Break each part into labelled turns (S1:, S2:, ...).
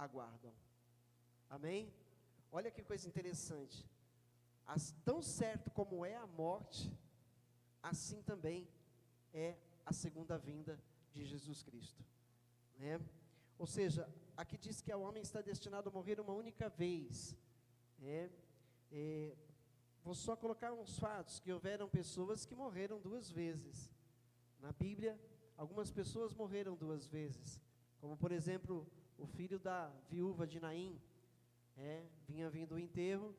S1: aguardam. Amém? Olha que coisa interessante. Tão certo como é a morte, assim também é a segunda vinda de Jesus Cristo, né? Ou seja, aqui diz que o homem está destinado a morrer uma única vez, né? Vou só colocar uns fatos, que houveram pessoas que morreram 2 vezes. Na Bíblia, algumas pessoas morreram 2 vezes, como por exemplo, o filho da viúva de Naim, vinha vindo o enterro,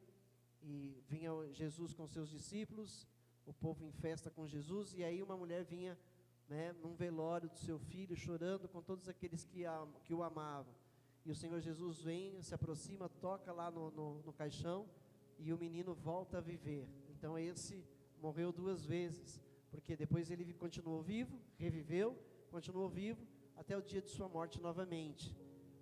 S1: e vinha Jesus com seus discípulos, o povo em festa com Jesus, e aí uma mulher vinha, num velório do seu filho, chorando com todos aqueles que o amavam, e o Senhor Jesus vem, se aproxima, toca lá no caixão, e o menino volta a viver. Então esse morreu 2 vezes, porque depois ele continuou vivo, reviveu, continuou vivo, até o dia de sua morte novamente.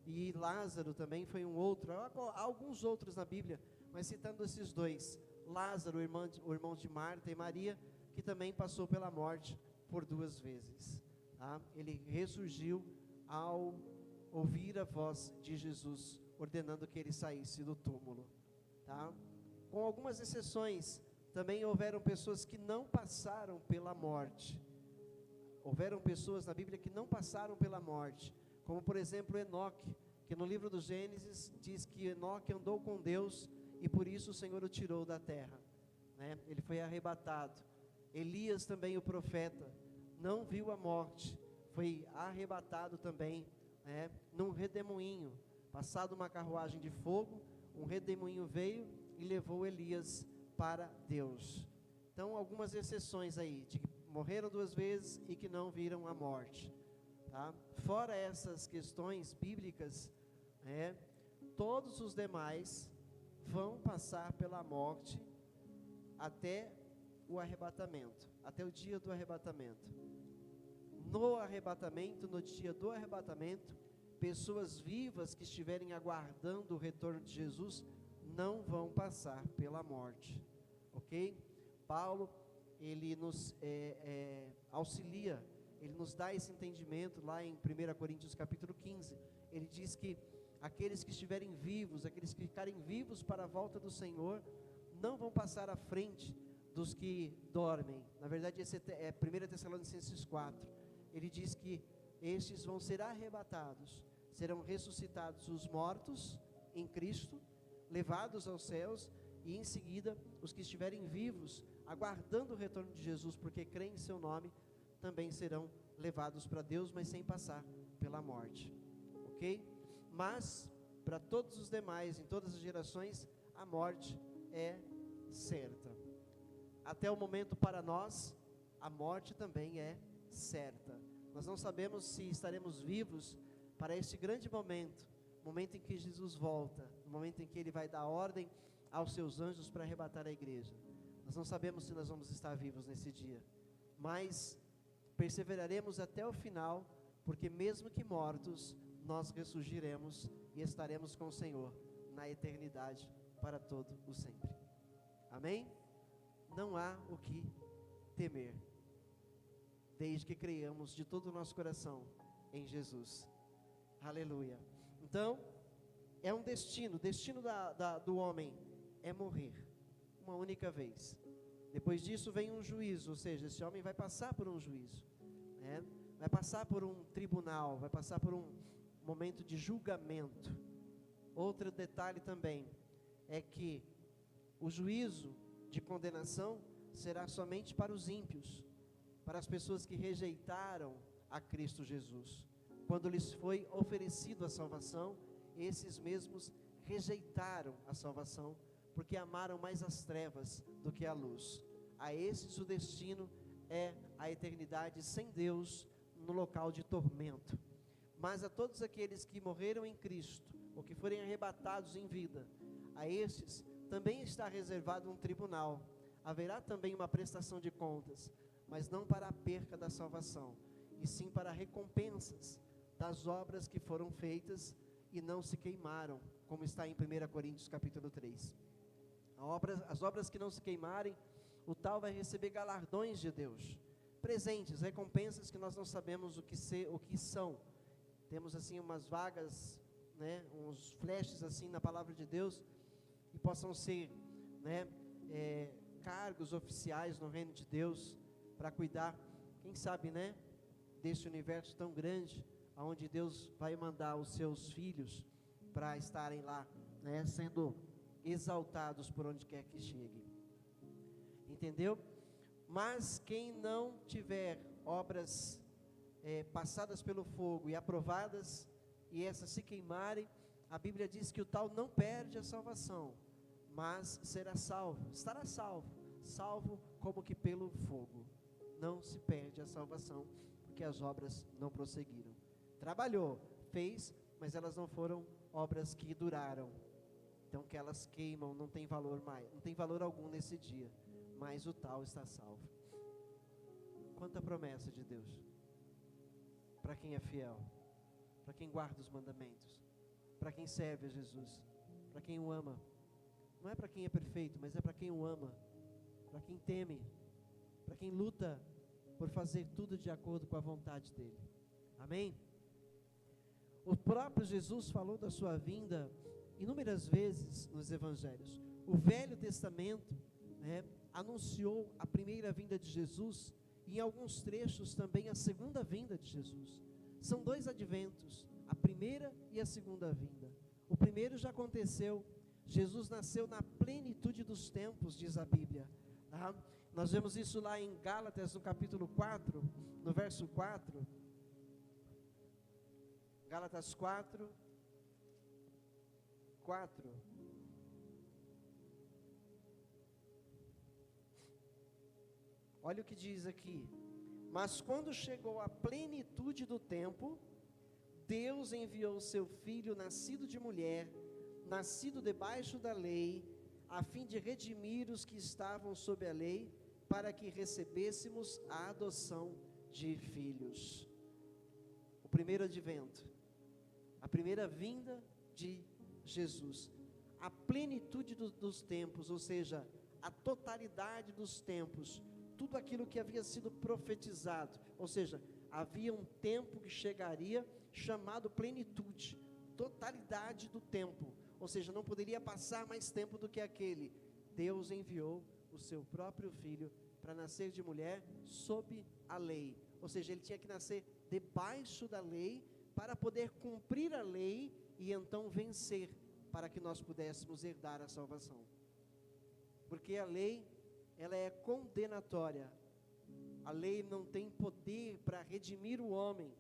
S1: E Lázaro também foi um outro, há alguns outros na Bíblia, mas citando esses 2, Lázaro, o irmão de Marta e Maria, que também passou pela morte por 2 vezes, tá? Ele ressurgiu ao ouvir a voz de Jesus, ordenando que ele saísse do túmulo, tá? Com algumas exceções, também houveram pessoas que não passaram pela morte. Houveram pessoas na Bíblia que não passaram pela morte, como por exemplo Enoque, que no livro do Gênesis diz que Enoque andou com Deus, e por isso o Senhor o tirou da terra, né? Ele foi arrebatado. Elias também, o profeta, não viu a morte, foi arrebatado também, num redemoinho, passado uma carruagem de fogo, um redemoinho veio e levou Elias para Deus. Então algumas exceções aí, de que morreram 2 vezes e que não viram a morte, tá? Fora essas questões bíblicas, todos os demais vão passar pela morte até o arrebatamento, até o dia do arrebatamento. No arrebatamento, no dia do arrebatamento, pessoas vivas que estiverem aguardando o retorno de Jesus não vão passar pela morte, ok? Paulo, ele nos auxilia, ele nos dá esse entendimento lá em 1 Coríntios capítulo 15, ele diz que aqueles que estiverem vivos, aqueles que ficarem vivos para a volta do Senhor, não vão passar à frente dos que dormem. Na verdade, esse é 1 Tessalonicenses 4, ele diz que estes vão ser arrebatados, serão ressuscitados os mortos em Cristo, levados aos céus, e em seguida, os que estiverem vivos, aguardando o retorno de Jesus, porque creem em seu nome, também serão levados para Deus, mas sem passar pela morte, ok? Mas, para todos os demais, em todas as gerações, a morte é certa. Até o momento para nós, a morte também é certa. Nós não sabemos se estaremos vivos para este grande momento, momento em que Jesus volta, no momento em que Ele vai dar ordem aos seus anjos para arrebatar a igreja. Nós não sabemos se nós vamos estar vivos nesse dia, mas perseveraremos até o final, porque mesmo que mortos, nós ressurgiremos e estaremos com o Senhor na eternidade para todo o sempre. Amém? Não há o que temer, desde que creiamos de todo o nosso coração em Jesus. Aleluia. Então, é um destino, o destino do homem é morrer, uma única vez. Depois disso vem um juízo, ou seja, esse homem vai passar por um juízo, vai passar por um tribunal, vai passar por um momento de julgamento. Outro detalhe também, é que o juízo de condenação será somente para os ímpios, para as pessoas que rejeitaram a Cristo Jesus. Quando lhes foi oferecido a salvação, esses mesmos rejeitaram a salvação, porque amaram mais as trevas do que a luz. A esses o destino é a eternidade sem Deus, no local de tormento. Mas a todos aqueles que morreram em Cristo, ou que forem arrebatados em vida, a estes também está reservado um tribunal. Haverá também uma prestação de contas, mas não para a perca da salvação, e sim para recompensas das obras que foram feitas e não se queimaram, como está em 1 Coríntios capítulo 3. As obras que não se queimarem, o tal vai receber galardões de Deus, presentes, recompensas que nós não sabemos o que são. Temos assim umas vagas né, uns flashes assim na palavra de Deus, e possam ser, né, cargos oficiais no reino de Deus, para cuidar, quem sabe, né, desse universo tão grande, aonde Deus vai mandar os seus filhos para estarem lá, né, sendo exaltados por onde quer que chegue. Entendeu? Mas quem não tiver obras passadas pelo fogo e aprovadas, e essas se queimarem, a Bíblia diz que o tal não perde a salvação, mas será salvo, estará salvo, salvo como que pelo fogo. Não se perde a salvação, porque as obras não prosseguiram. Trabalhou, fez, mas elas não foram obras que duraram. Então que elas queimam, não tem valor mais, não tem valor algum nesse dia, mas o tal está salvo. Quanta promessa de Deus para quem é fiel, para quem guarda os mandamentos, para quem serve a Jesus, para quem o ama. Não é para quem é perfeito, mas é para quem o ama, para quem teme, para quem luta por fazer tudo de acordo com a vontade dele. Amém? O próprio Jesus falou da sua vinda inúmeras vezes nos evangelhos. O Velho Testamento, né, anunciou a primeira vinda de Jesus, e em alguns trechos também a segunda vinda de Jesus. São dois adventos, a primeira e a segunda vinda. O primeiro já aconteceu, Jesus nasceu na plenitude dos tempos, diz a Bíblia, tá? Nós vemos isso lá em Gálatas, no capítulo 4, no verso 4, Gálatas 4, olha o que diz aqui: mas quando chegou a plenitude do tempo, Deus enviou o seu Filho, nascido de mulher, nascido debaixo da lei, a fim de redimir os que estavam sob a lei, para que recebêssemos a adoção de filhos. O primeiro advento, a primeira vinda de Jesus, a plenitude dos tempos, ou seja, a totalidade dos tempos, tudo aquilo que havia sido profetizado, ou seja, havia um tempo que chegaria, chamado plenitude, totalidade do tempo, ou seja, não poderia passar mais tempo do que aquele. Deus enviou o seu próprio Filho para nascer de mulher sob a lei, ou seja, ele tinha que nascer debaixo da lei, para poder cumprir a lei, e então vencer, para que nós pudéssemos herdar a salvação. Porque a lei, ela é condenatória. A lei não tem poder para redimir o homem.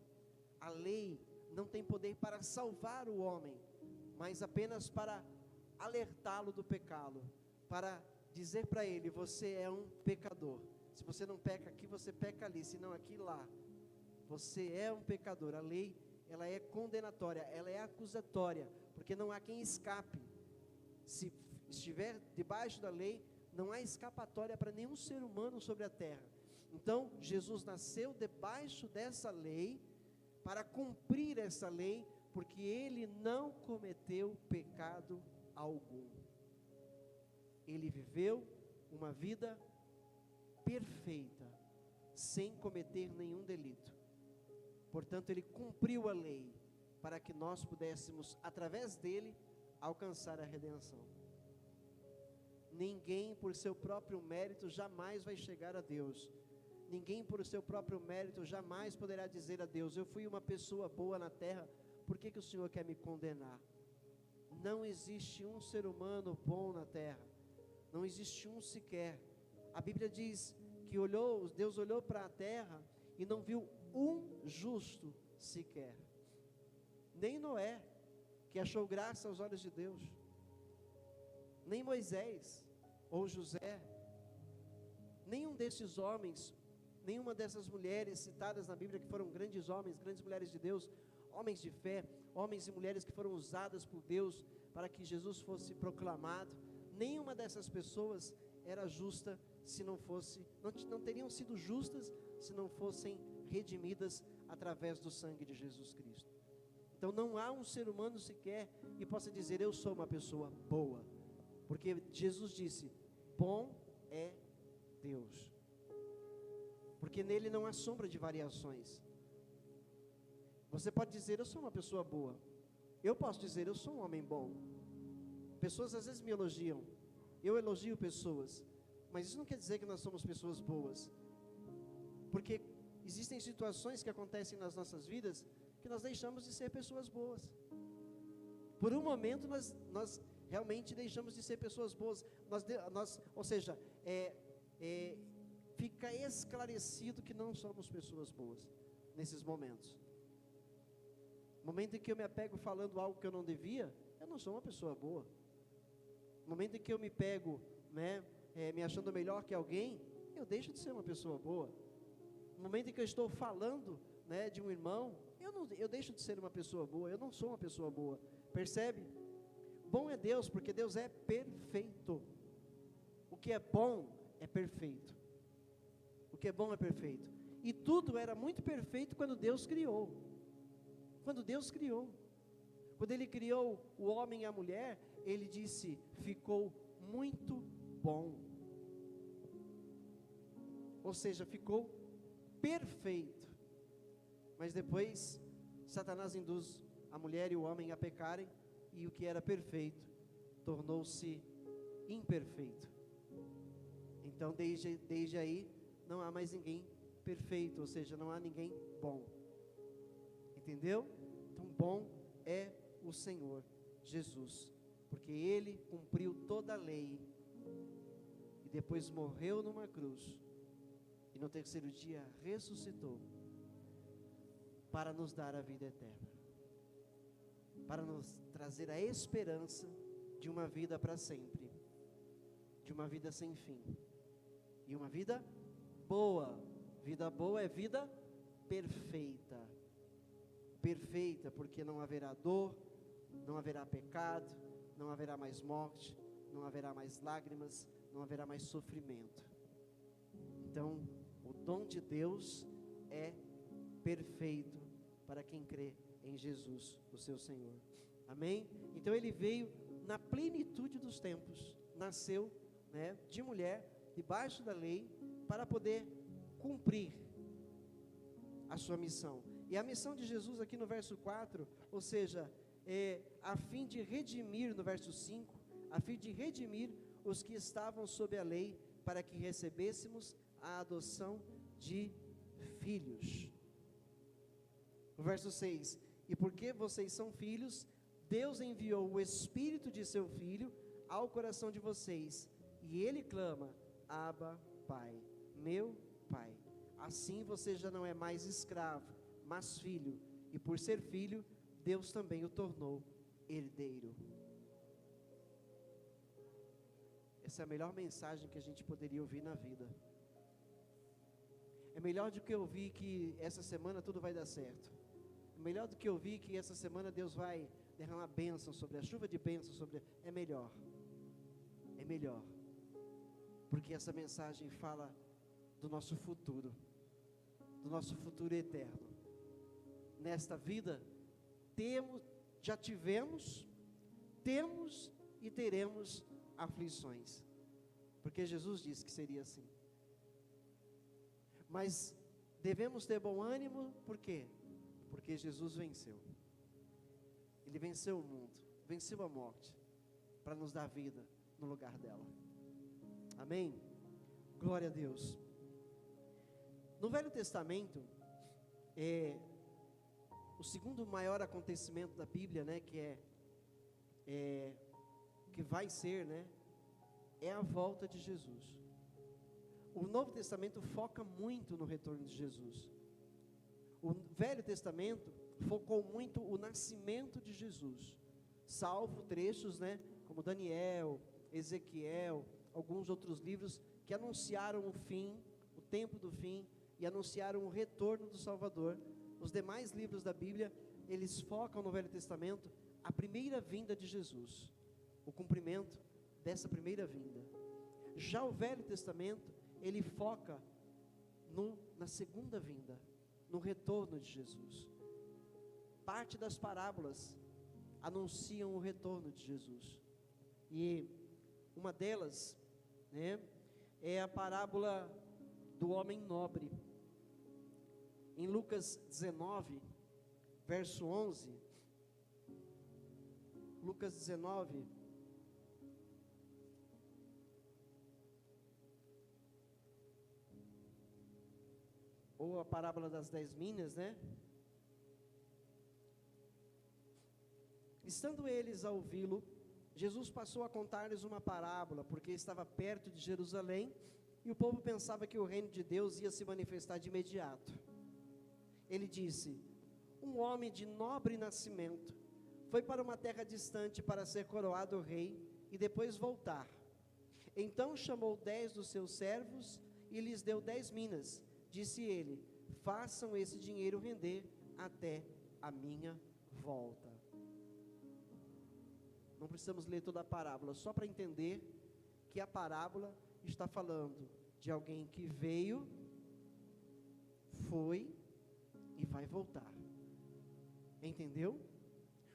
S1: A lei não tem poder para salvar o homem, mas apenas para alertá-lo do pecado, para dizer para ele: você é um pecador. Se você não peca aqui, você peca ali, se não aqui, lá. Você é um pecador. A lei, ela é condenatória, ela é acusatória, porque não há quem escape. Se estiver debaixo da lei, não há escapatória para nenhum ser humano sobre a terra. Então, Jesus nasceu debaixo dessa lei, para cumprir essa lei, porque ele não cometeu pecado algum. Ele viveu uma vida perfeita, sem cometer nenhum delito. Portanto, ele cumpriu a lei, para que nós pudéssemos, através dele, alcançar a redenção. Ninguém por seu próprio mérito jamais vai chegar a Deus. Ninguém por seu próprio mérito jamais poderá dizer a Deus: eu fui uma pessoa boa na terra, por que o Senhor quer me condenar? Não existe um ser humano bom na terra, não existe um sequer. A Bíblia diz que Deus olhou para a terra e não viu um justo sequer. Nem Noé, que achou graça aos olhos de Deus, nem Moisés ou José, nenhum desses homens, nenhuma dessas mulheres citadas na Bíblia, que foram grandes homens, grandes mulheres de Deus, homens de fé, homens e mulheres que foram usadas por Deus para que Jesus fosse proclamado, nenhuma dessas pessoas era justa se não fosse, não teriam sido justas se não fossem redimidas através do sangue de Jesus Cristo. Então não há um ser humano sequer que possa dizer: eu sou uma pessoa boa, porque Jesus disse: bom é Deus, porque nele não há sombra de variações. Você pode dizer: eu sou uma pessoa boa, Eu posso dizer, eu sou um homem bom. Pessoas às vezes me elogiam, eu elogio pessoas, mas isso não quer dizer que nós somos pessoas boas, porque existem situações que acontecem nas nossas vidas, que nós deixamos de ser pessoas boas. Por um momento nós realmente deixamos de ser pessoas boas, ou seja, fica esclarecido que não somos pessoas boas, nesses momentos. No momento em que eu me apego falando algo que eu não devia, eu não sou uma pessoa boa. No momento em que eu me pego, me achando melhor que alguém, eu deixo de ser uma pessoa boa. No momento em que eu estou falando, de um irmão, eu deixo de ser uma pessoa boa, eu não sou uma pessoa boa. Percebe? Bom é Deus, porque Deus é perfeito. O que é bom é perfeito. O que é bom é perfeito. E tudo era muito perfeito quando Deus criou. Quando Deus criou. Quando Ele criou o homem e a mulher, Ele disse, ficou muito bom. Ou seja, ficou perfeito. Mas depois, Satanás induz a mulher e o homem a pecarem, e o que era perfeito tornou-se imperfeito. Então, desde aí, não há mais ninguém perfeito, ou seja, não há ninguém bom. Entendeu? Então, bom é o Senhor Jesus, porque Ele cumpriu toda a lei, e depois morreu numa cruz, e no terceiro dia ressuscitou, para nos dar a vida eterna, para nos trazer a esperança de uma vida para sempre, de uma vida sem fim, e uma vida boa. Vida boa é vida perfeita. Perfeita, porque não haverá dor, não haverá pecado, não haverá mais morte, não haverá mais lágrimas, não haverá mais sofrimento. Então, o dom de Deus é perfeito para quem crê em Jesus, o seu Senhor. Amém? Então Ele veio na plenitude dos tempos, nasceu, de mulher, debaixo da lei, para poder cumprir a sua missão. E a missão de Jesus aqui no verso 4, ou seja, a fim de redimir, no verso 5, a fim de redimir os que estavam sob a lei, para que recebêssemos a adoção de filhos. No verso 6, e porque vocês são filhos, Deus enviou o Espírito de seu Filho ao coração de vocês, e Ele clama, Abba, Pai, meu Pai. Assim você já não é mais escravo, mas filho, e por ser filho, Deus também o tornou herdeiro. Essa é a melhor mensagem que a gente poderia ouvir na vida. É melhor do que ouvir que essa semana tudo vai dar certo. É melhor do que ouvir que essa semana Deus vai derramar bênção sobre a chuva de bênção sobre. É melhor. É melhor. Porque essa mensagem fala do nosso futuro, do nosso futuro eterno. Nesta vida, já tivemos, temos e teremos aflições, porque Jesus disse que seria assim. Mas devemos ter bom ânimo, por quê? Porque Jesus venceu. Ele venceu o mundo, venceu a morte, para nos dar vida no lugar dela. Amém? Glória a Deus. No Velho Testamento, o segundo maior acontecimento da Bíblia, que vai ser, é a volta de Jesus. O Novo Testamento foca muito no retorno de Jesus. O Velho Testamento focou muito o nascimento de Jesus, salvo trechos, como Daniel, Ezequiel, alguns outros livros que anunciaram o fim, o tempo do fim, e anunciaram o retorno do Salvador. Os demais livros da Bíblia, eles focam no Velho Testamento a primeira vinda de Jesus, o cumprimento dessa primeira vinda. Já o Velho Testamento, ele foca na segunda vinda, no retorno de Jesus. Parte das parábolas anunciam o retorno de Jesus. E uma delas, é a parábola do homem nobre. Em Lucas 19, verso 11, Lucas 19. Ou a parábola das 10 minas, né? Estando eles a ouvi-lo, Jesus passou a contar-lhes uma parábola, porque estava perto de Jerusalém, e o povo pensava que o reino de Deus ia se manifestar de imediato. Ele disse: um homem de nobre nascimento foi para uma terra distante para ser coroado rei e depois voltar. Então chamou 10 dos seus servos e lhes deu 10 minas. Disse ele: façam esse dinheiro render até a minha volta. Não precisamos ler toda a parábola, só para entender que a parábola está falando de alguém que veio, foi e vai voltar. Entendeu?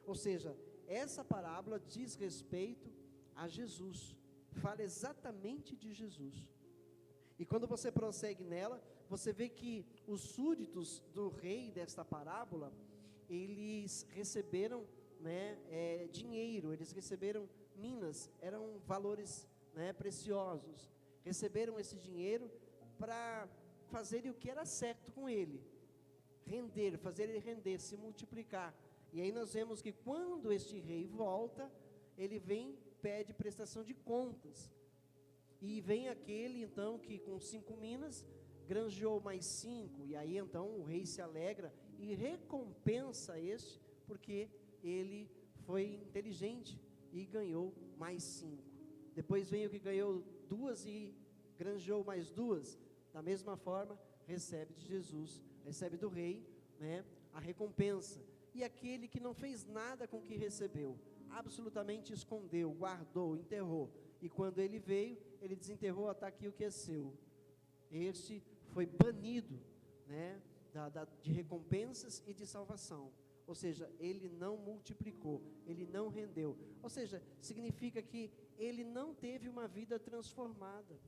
S1: Ou seja, essa parábola diz respeito a Jesus, fala exatamente de Jesus. E quando você prossegue nela, você vê que os súditos do rei desta parábola, eles receberam, dinheiro, eles receberam minas, eram valores, preciosos. Receberam esse dinheiro para fazerem o que era certo com ele, render, fazer ele render, se multiplicar. E aí nós vemos que quando este rei volta, ele vem, pede prestação de contas. E vem aquele então que com 5 minas granjeou mais 5, e aí então o rei se alegra e recompensa este, porque ele foi inteligente e ganhou mais 5. Depois vem o que ganhou 2 e granjeou mais 2. Da mesma forma, recebe de Jesus, recebe do rei, a recompensa. E aquele que não fez nada com o que recebeu, absolutamente escondeu, guardou, enterrou. E quando ele veio, ele desenterrou, está aqui o que é seu. Este foi banido, de recompensas e de salvação. Ou seja, ele não multiplicou, ele não rendeu. Ou seja, significa que ele não teve uma vida transformada.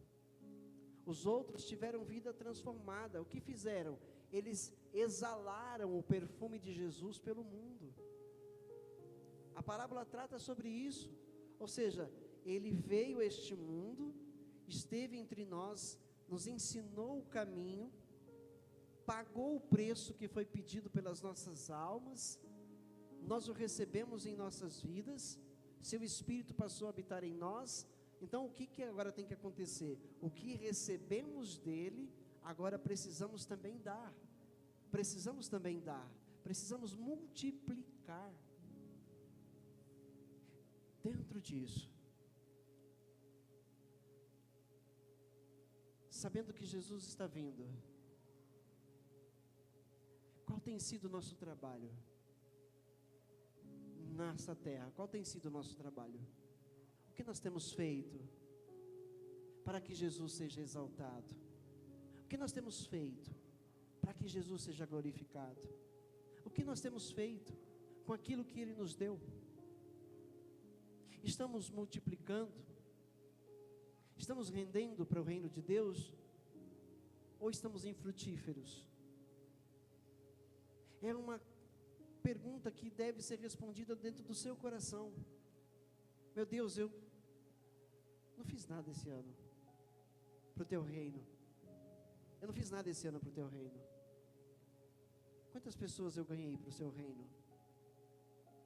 S1: Os outros tiveram vida transformada. O que fizeram? Eles exalaram o perfume de Jesus pelo mundo. A parábola trata sobre isso. Ou seja, ele veio a este mundo, esteve entre nós, nos ensinou o caminho, pagou o preço que foi pedido pelas nossas almas, nós o recebemos em nossas vidas, seu Espírito passou a habitar em nós. Então o que agora tem que acontecer? O que recebemos dele, agora precisamos também dar, precisamos multiplicar. Dentro disso, sabendo que Jesus está vindo, qual tem sido o nosso trabalho nessa terra? Qual tem sido o nosso trabalho? O que nós temos feito para que Jesus seja exaltado? O que nós temos feito para que Jesus seja glorificado? O que nós temos feito com aquilo que Ele nos deu? Estamos multiplicando? Estamos rendendo para o reino de Deus? Ou estamos infrutíferos? É uma pergunta que deve ser respondida dentro do seu coração. Meu Deus, eu não fiz nada esse ano para o teu reino. Eu não fiz nada esse ano para o teu reino. Quantas pessoas eu ganhei para o seu reino?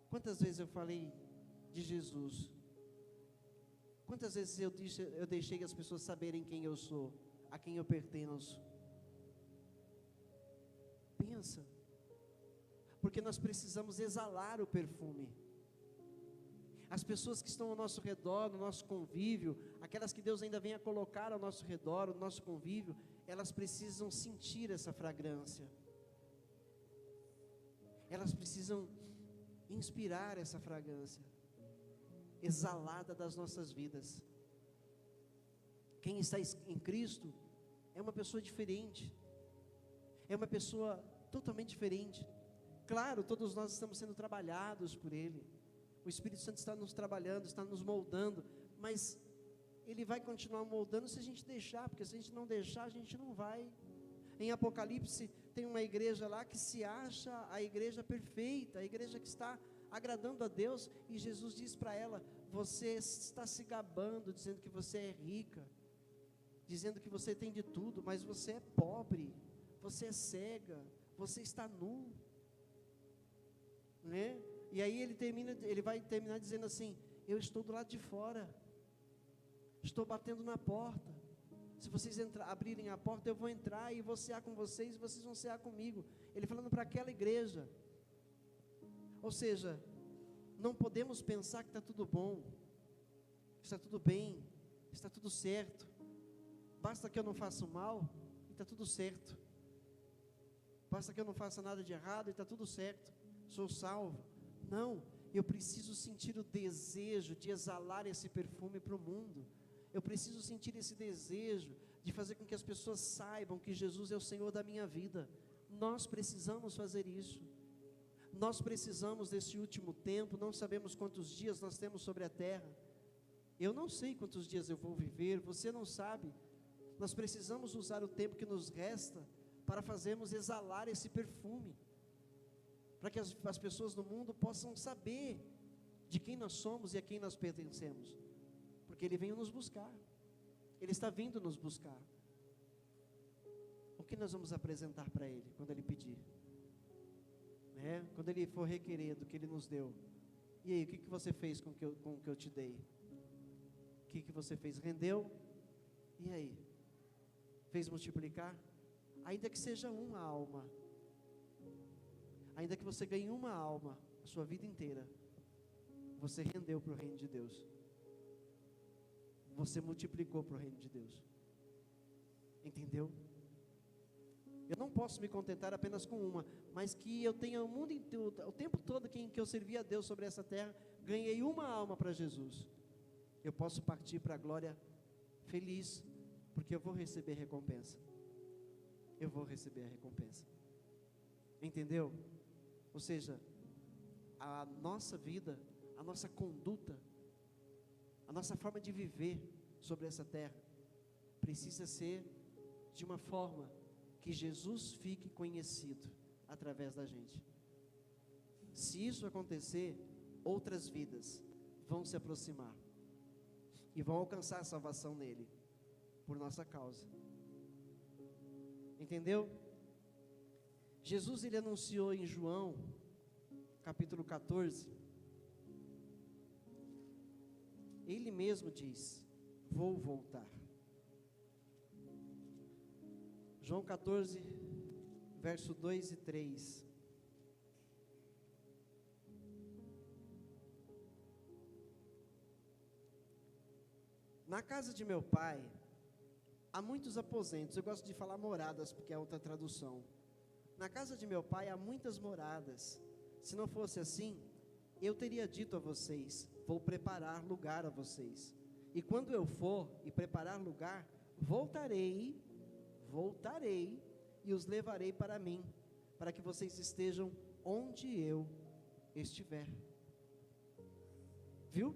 S1: Quantas vezes eu falei de Jesus? Quantas vezes eu deixei as pessoas saberem quem eu sou, a quem eu pertenço? Pensa. Porque nós precisamos exalar o perfume. As pessoas que estão ao nosso redor, no nosso convívio, aquelas que Deus ainda vem a colocar ao nosso redor, no nosso convívio, elas precisam sentir essa fragrância. Elas precisam inspirar essa fragrância exalada das nossas vidas. Quem está em Cristo é uma pessoa diferente, é uma pessoa totalmente diferente. Claro, todos nós estamos sendo trabalhados por Ele, o Espírito Santo está nos trabalhando, está nos moldando, mas Ele vai continuar moldando se a gente deixar, porque se a gente não deixar, a gente não vai. Em Apocalipse tem uma igreja lá que se acha a igreja perfeita, a igreja que está agradando a Deus, e Jesus diz para ela: você está se gabando, dizendo que você é rica, dizendo que você tem de tudo, mas você é pobre, você é cega, você está nu, né? E aí ele vai terminar dizendo assim: eu estou do lado de fora, estou batendo na porta, se vocês abrirem a porta, eu vou entrar e vou cear com vocês, e vocês vão cear comigo. Ele falando para aquela igreja. Ou seja, não podemos pensar que está tudo bom, que está tudo bem, está tudo certo, basta que eu não faça o mal, e está tudo certo, basta que eu não faça nada de errado, e está tudo certo, sou salvo. Não, eu preciso sentir o desejo de exalar esse perfume para o mundo. Eu preciso sentir esse desejo de fazer com que as pessoas saibam que Jesus é o Senhor da minha vida. Nós precisamos fazer isso. Nós precisamos desse último tempo. Não sabemos quantos dias nós temos sobre a terra. Eu não sei quantos dias eu vou viver, você não sabe. Nós precisamos usar o tempo que nos resta para fazermos exalar esse perfume, para que as pessoas do mundo possam saber de quem nós somos e a quem nós pertencemos. Porque Ele veio nos buscar, Ele está vindo nos buscar. O que nós vamos apresentar para Ele quando Ele pedir? Quando Ele for requerer do que Ele nos deu? E aí, o que você fez com o que eu te dei? O que você fez? Rendeu? E aí? Fez multiplicar? Ainda que seja uma alma, ainda que você ganhe uma alma, a sua vida inteira, você rendeu para o reino de Deus. Você multiplicou para o reino de Deus. Entendeu? Eu não posso me contentar apenas com uma, mas que eu tenha o mundo inteiro, o tempo todo que eu servi a Deus sobre essa terra, ganhei uma alma para Jesus. Eu posso partir para a glória feliz, porque eu vou receber recompensa. Eu vou receber a recompensa. Entendeu? Ou seja, a nossa vida, a nossa conduta, a nossa forma de viver sobre essa terra precisa ser de uma forma que Jesus fique conhecido através da gente. Se isso acontecer, outras vidas vão se aproximar e vão alcançar a salvação nele, por nossa causa. Entendeu? Jesus, ele anunciou em João, capítulo 14, Ele mesmo diz: vou voltar. João 14, verso 2 e 3. Na casa de meu pai há muitos aposentos. Eu gosto de falar moradas, porque é outra tradução. Na casa de meu pai há muitas moradas. Se não fosse assim, eu teria dito a vocês: vou preparar lugar a vocês. E quando eu for e preparar lugar, voltarei e os levarei para mim, para que vocês estejam onde eu estiver. Viu?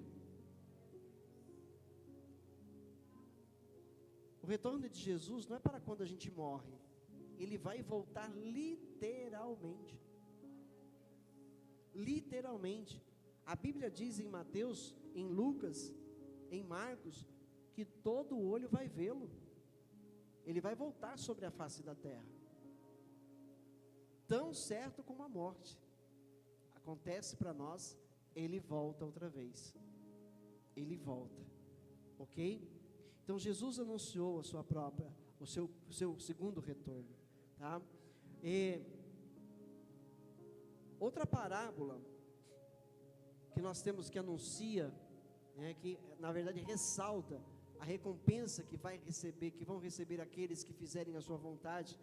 S1: O retorno de Jesus não é para quando a gente morre. Ele vai voltar literalmente. Literalmente. A Bíblia diz em Mateus, em Lucas, em Marcos, que todo olho vai vê-lo. Ele vai voltar sobre a face da terra. Tão certo como a morte acontece para nós, Ele volta outra vez. Ele volta. Ok? Então Jesus anunciou o seu segundo retorno. Tá? Outra parábola que nós temos, que anuncia, que na verdade ressalta a recompensa que vão receber aqueles que fizerem a sua vontade,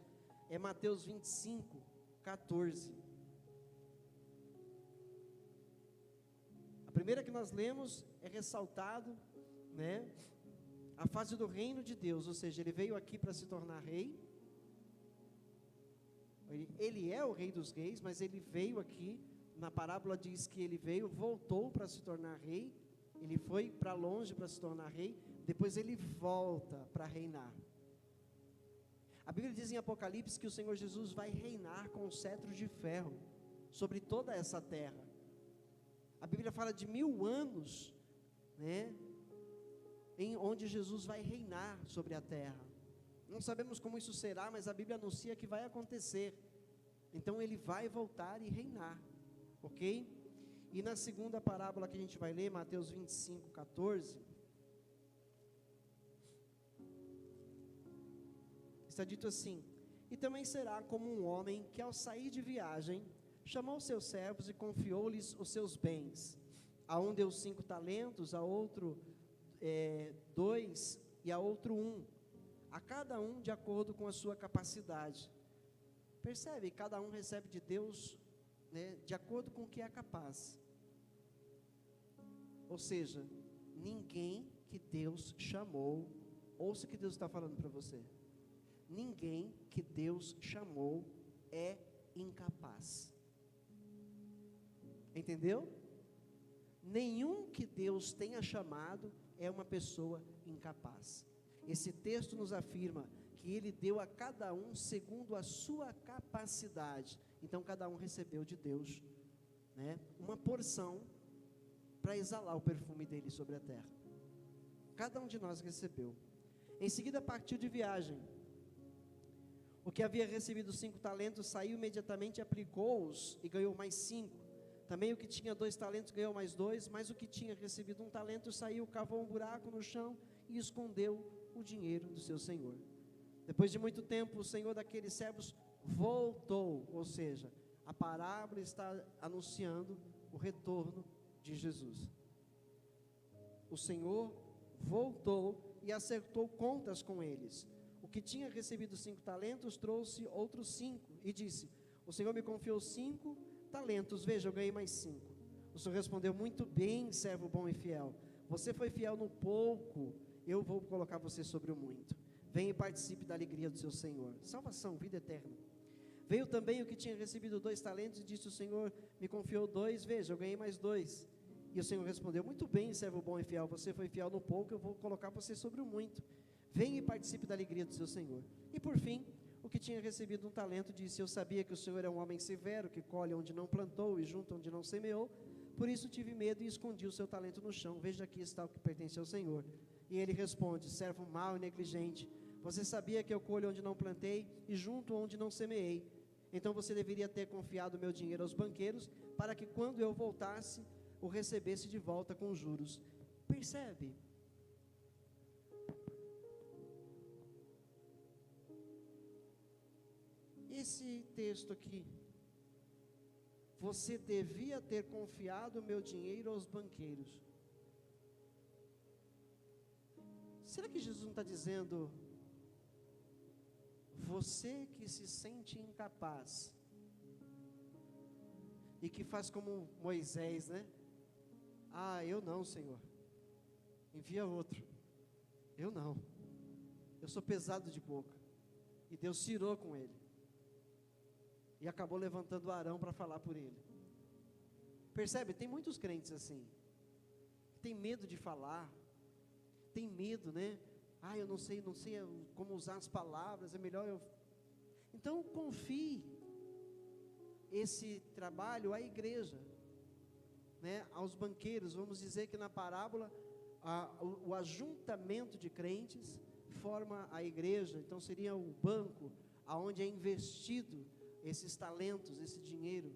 S1: é Mateus 25, 14. A primeira que nós lemos é ressaltado, a fase do reino de Deus, ou seja, ele veio aqui para se tornar rei. Ele é o rei dos reis, mas ele veio aqui, na parábola diz que ele veio, voltou para se tornar rei, ele foi para longe para se tornar rei, depois ele volta para reinar. A Bíblia diz em Apocalipse que o Senhor Jesus vai reinar com cetro de ferro sobre toda essa terra. A Bíblia fala de 1000 anos, né, em onde Jesus vai reinar sobre a terra. Não sabemos como isso será, mas a Bíblia anuncia que vai acontecer. Então ele vai voltar e reinar, ok? E na segunda parábola que a gente vai ler, Mateus 25, 14, está dito assim: e também será como um homem que, ao sair de viagem, chamou seus servos e confiou-lhes os seus bens. A um deu 5 talentos, a outro 2 e a outro 1, a cada um de acordo com a sua capacidade. Percebe? Cada um recebe de Deus, né, de acordo com o que é capaz. Ou seja, ninguém que Deus chamou, ouça o que Deus está falando para você, ninguém que Deus chamou é incapaz. Entendeu? Nenhum que Deus tenha chamado é uma pessoa incapaz. Esse texto nos afirma que Ele deu a cada um segundo a sua capacidade. Então cada um recebeu de Deus, né, uma porção para exalar o perfume dele sobre a terra. Cada um de nós recebeu. Em seguida partiu de viagem. O que havia recebido 5 talentos saiu imediatamente, aplicou-os e ganhou mais 5. Também o que tinha 2 talentos ganhou mais 2, mas o que tinha recebido 1 talento saiu, cavou um buraco no chão e escondeu o dinheiro do seu senhor. Depois de muito tempo, o senhor daqueles servos voltou, ou seja, a parábola está anunciando o retorno de Jesus. O Senhor voltou e acertou contas com eles. O que tinha recebido 5 talentos trouxe outros 5 e disse: o Senhor me confiou 5 talentos, veja, eu ganhei mais 5. O Senhor respondeu: muito bem, servo bom e fiel, você foi fiel no pouco, eu vou colocar você sobre o muito. Venha e participe da alegria do seu Senhor. Salvação, vida eterna. Veio também o que tinha recebido 2 talentos e disse: o Senhor me confiou 2, veja, eu ganhei mais 2. E o Senhor respondeu: muito bem, servo bom e fiel, você foi fiel no pouco, eu vou colocar você sobre o muito. Venha e participe da alegria do seu Senhor. E por fim, o que tinha recebido 1 talento disse: eu sabia que o Senhor é um homem severo, que colhe onde não plantou e junta onde não semeou, por isso tive medo e escondi o seu talento no chão. Veja, aqui está o que pertence ao Senhor. E ele responde: servo mau e negligente, você sabia que eu colho onde não plantei e junto onde não semeei. Então você deveria ter confiado o meu dinheiro aos banqueiros, para que quando eu voltasse, o recebesse de volta com juros. Percebe? Esse texto aqui: você devia ter confiado o meu dinheiro aos banqueiros. Será que Jesus não está dizendo: você que se sente incapaz e que faz como Moisés, né? Ah, eu não, Senhor, envia outro. Eu não, eu sou pesado de boca. E Deus tirou com ele e acabou levantando Arão para falar por ele. Percebe? Tem muitos crentes assim, que tem medo de falar, tem medo, né? Ah, eu não sei como usar as palavras, é melhor eu... Então confie esse trabalho à igreja, né? Aos banqueiros. Vamos dizer que na parábola o ajuntamento de crentes forma a igreja. Então seria o banco aonde é investido esses talentos, esse dinheiro,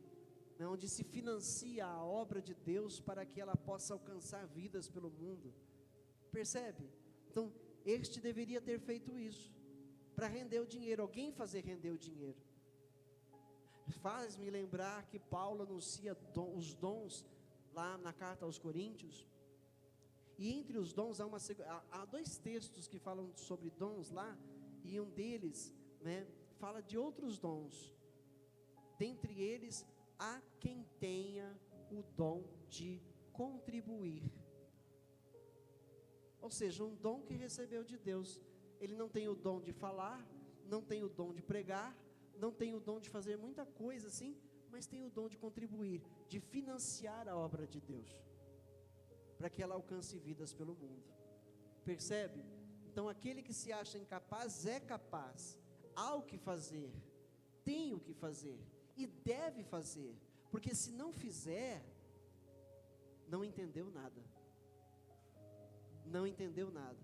S1: né? Onde se financia a obra de Deus para que ela possa alcançar vidas pelo mundo. Percebe? Então este deveria ter feito isso, para render o dinheiro, alguém fazer render o dinheiro. Faz-me lembrar que Paulo anuncia os dons lá na carta aos Coríntios, e entre os dons há 2 textos que falam sobre dons lá, e um deles, né, fala de outros dons, dentre eles, há quem tenha o dom de contribuir. Ou seja, um dom que recebeu de Deus. Ele não tem o dom de falar, não tem o dom de pregar, não tem o dom de fazer muita coisa assim, mas tem o dom de contribuir, de financiar a obra de Deus, para que ela alcance vidas pelo mundo. Percebe? Então aquele que se acha incapaz é capaz, há o que fazer, tem o que fazer, e deve fazer, porque se não fizer, não entendeu nada. Não entendeu nada.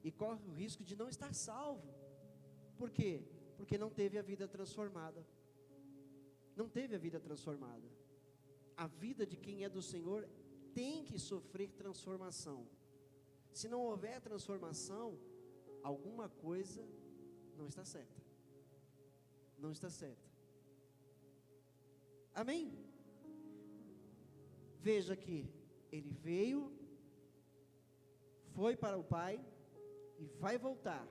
S1: E corre o risco de não estar salvo. Por quê? Porque não teve a vida transformada. Não teve a vida transformada. A vida de quem é do Senhor tem que sofrer transformação. Se não houver transformação, alguma coisa não está certa. Não está certa. Amém? Veja que ele veio, foi para o Pai e vai voltar.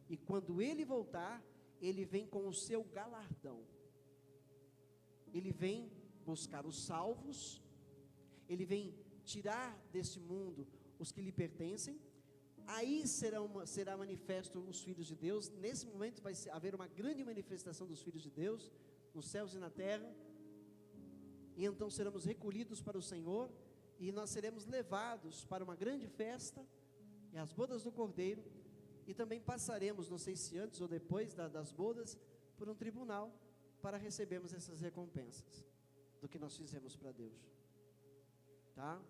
S1: E quando ele voltar, ele vem com o seu galardão. Ele vem buscar os salvos, ele vem tirar desse mundo os que lhe pertencem. Aí será manifesto os filhos de Deus. Nesse momento vai haver uma grande manifestação dos filhos de Deus, nos céus e na terra. E então seremos recolhidos para o Senhor, e nós seremos levados para uma grande festa, e as bodas do Cordeiro, e também passaremos, não sei se antes ou depois das bodas, por um tribunal, para recebermos essas recompensas, do que nós fizemos para Deus, tá?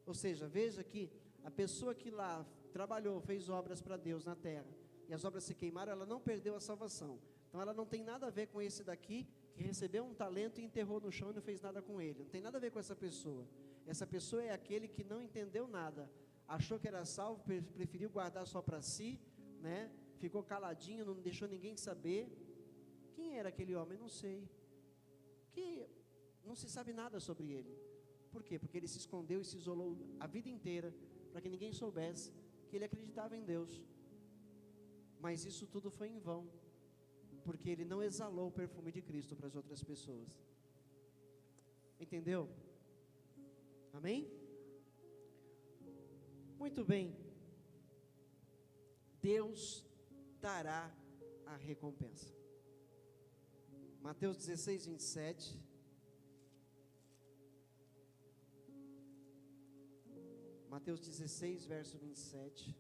S1: Ou seja, veja que a pessoa que lá trabalhou, fez obras para Deus na terra, e as obras se queimaram, ela não perdeu a salvação. Então ela não tem nada a ver com esse daqui, que recebeu um talento e enterrou no chão e não fez nada com ele. Não tem nada a ver com essa pessoa. Essa pessoa é aquele que não entendeu nada, achou que era salvo, preferiu guardar só para si, né? Ficou caladinho, não deixou ninguém saber. Quem era aquele homem? Não sei. Que não se sabe nada sobre ele. Por quê? Porque ele se escondeu e se isolou a vida inteira, para que ninguém soubesse que ele acreditava em Deus. Mas isso tudo foi em vão, porque ele não exalou o perfume de Cristo para as outras pessoas. Entendeu? Amém? Muito bem. Deus dará a recompensa. Mateus 16, 27. Mateus 16, verso 27.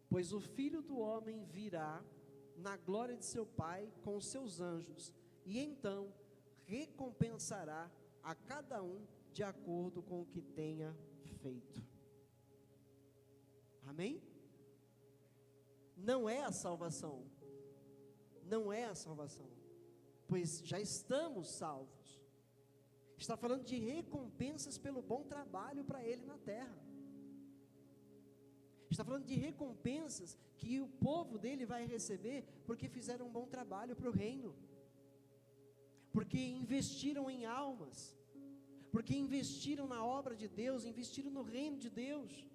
S1: Pois o Filho do Homem virá na glória de seu Pai com os seus anjos, e então recompensará a cada um de acordo com o que tenha feito. Amém? Não é a salvação. Não é a salvação. Pois já estamos salvos. Está falando de recompensas pelo bom trabalho para Ele na terra. Está falando de recompensas que o povo dele vai receber porque fizeram um bom trabalho para o reino, porque investiram em almas, porque investiram na obra de Deus, investiram no reino de Deus.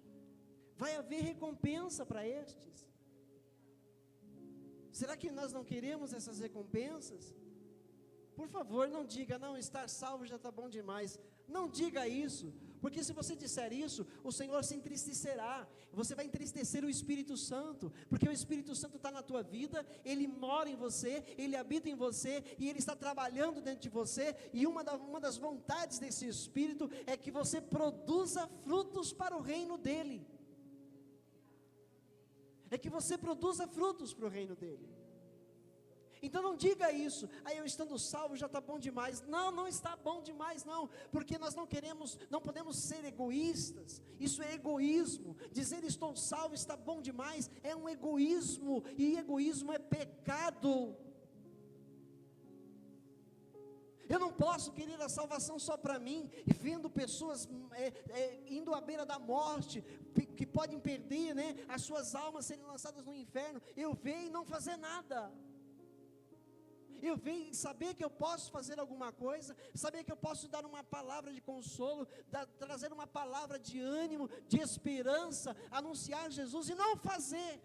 S1: Vai haver recompensa para estes. Será que nós não queremos essas recompensas? Por favor, não diga, não, estar salvo já está bom demais. Não diga isso, porque se você disser isso, o Senhor se entristecerá. Você vai entristecer o Espírito Santo, porque o Espírito Santo está na tua vida, ele mora em você, ele habita em você, e ele está trabalhando dentro de você, e uma das vontades desse Espírito é que você produza frutos para o reino dele. É que você produza frutos para o reino dele. Então não diga isso, aí eu estando salvo já está bom demais. Não, não está bom demais não, porque nós não podemos ser egoístas. Isso é egoísmo. Dizer estou salvo está bom demais é um egoísmo, e egoísmo é pecado. Eu não posso querer a salvação só para mim, e vendo pessoas indo à beira da morte, que podem perder, né, as suas almas serem lançadas no inferno, eu ver e não fazer nada. Eu venho saber que eu posso fazer alguma coisa, saber que eu posso dar uma palavra de consolo, trazer uma palavra de ânimo, de esperança, anunciar Jesus e não fazer.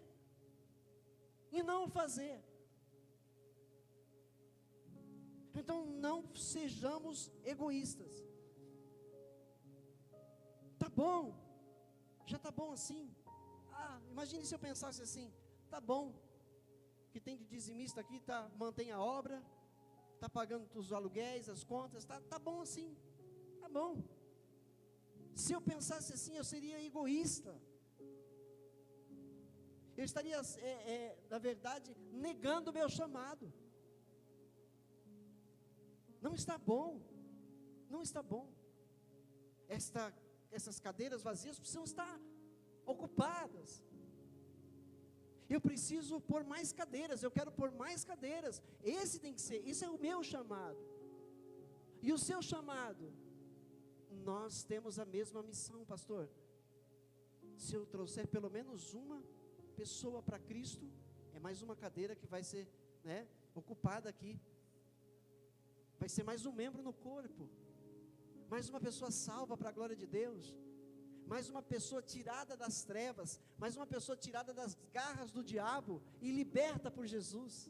S1: Então não sejamos egoístas. Tá bom, já tá bom assim. Imagine se eu pensasse assim, tá bom, que tem de dizimista aqui, mantém a obra, está pagando os aluguéis, as contas, tá bom assim, tá bom. Se eu pensasse assim, eu seria egoísta. Eu estaria, na verdade, negando o meu chamado. Não está bom. Não está bom. Essas cadeiras vazias precisam estar ocupadas. Eu preciso pôr mais cadeiras, eu quero pôr mais cadeiras. Esse tem que ser, isso é o meu chamado. E o seu chamado? Nós temos a mesma missão, pastor. Se eu trouxer pelo menos uma pessoa para Cristo, é mais uma cadeira que vai ser, ocupada aqui. Vai ser mais um membro no corpo. Mais uma pessoa salva para a glória de Deus. Mais uma pessoa tirada das trevas, mais uma pessoa tirada das garras do diabo e liberta por Jesus.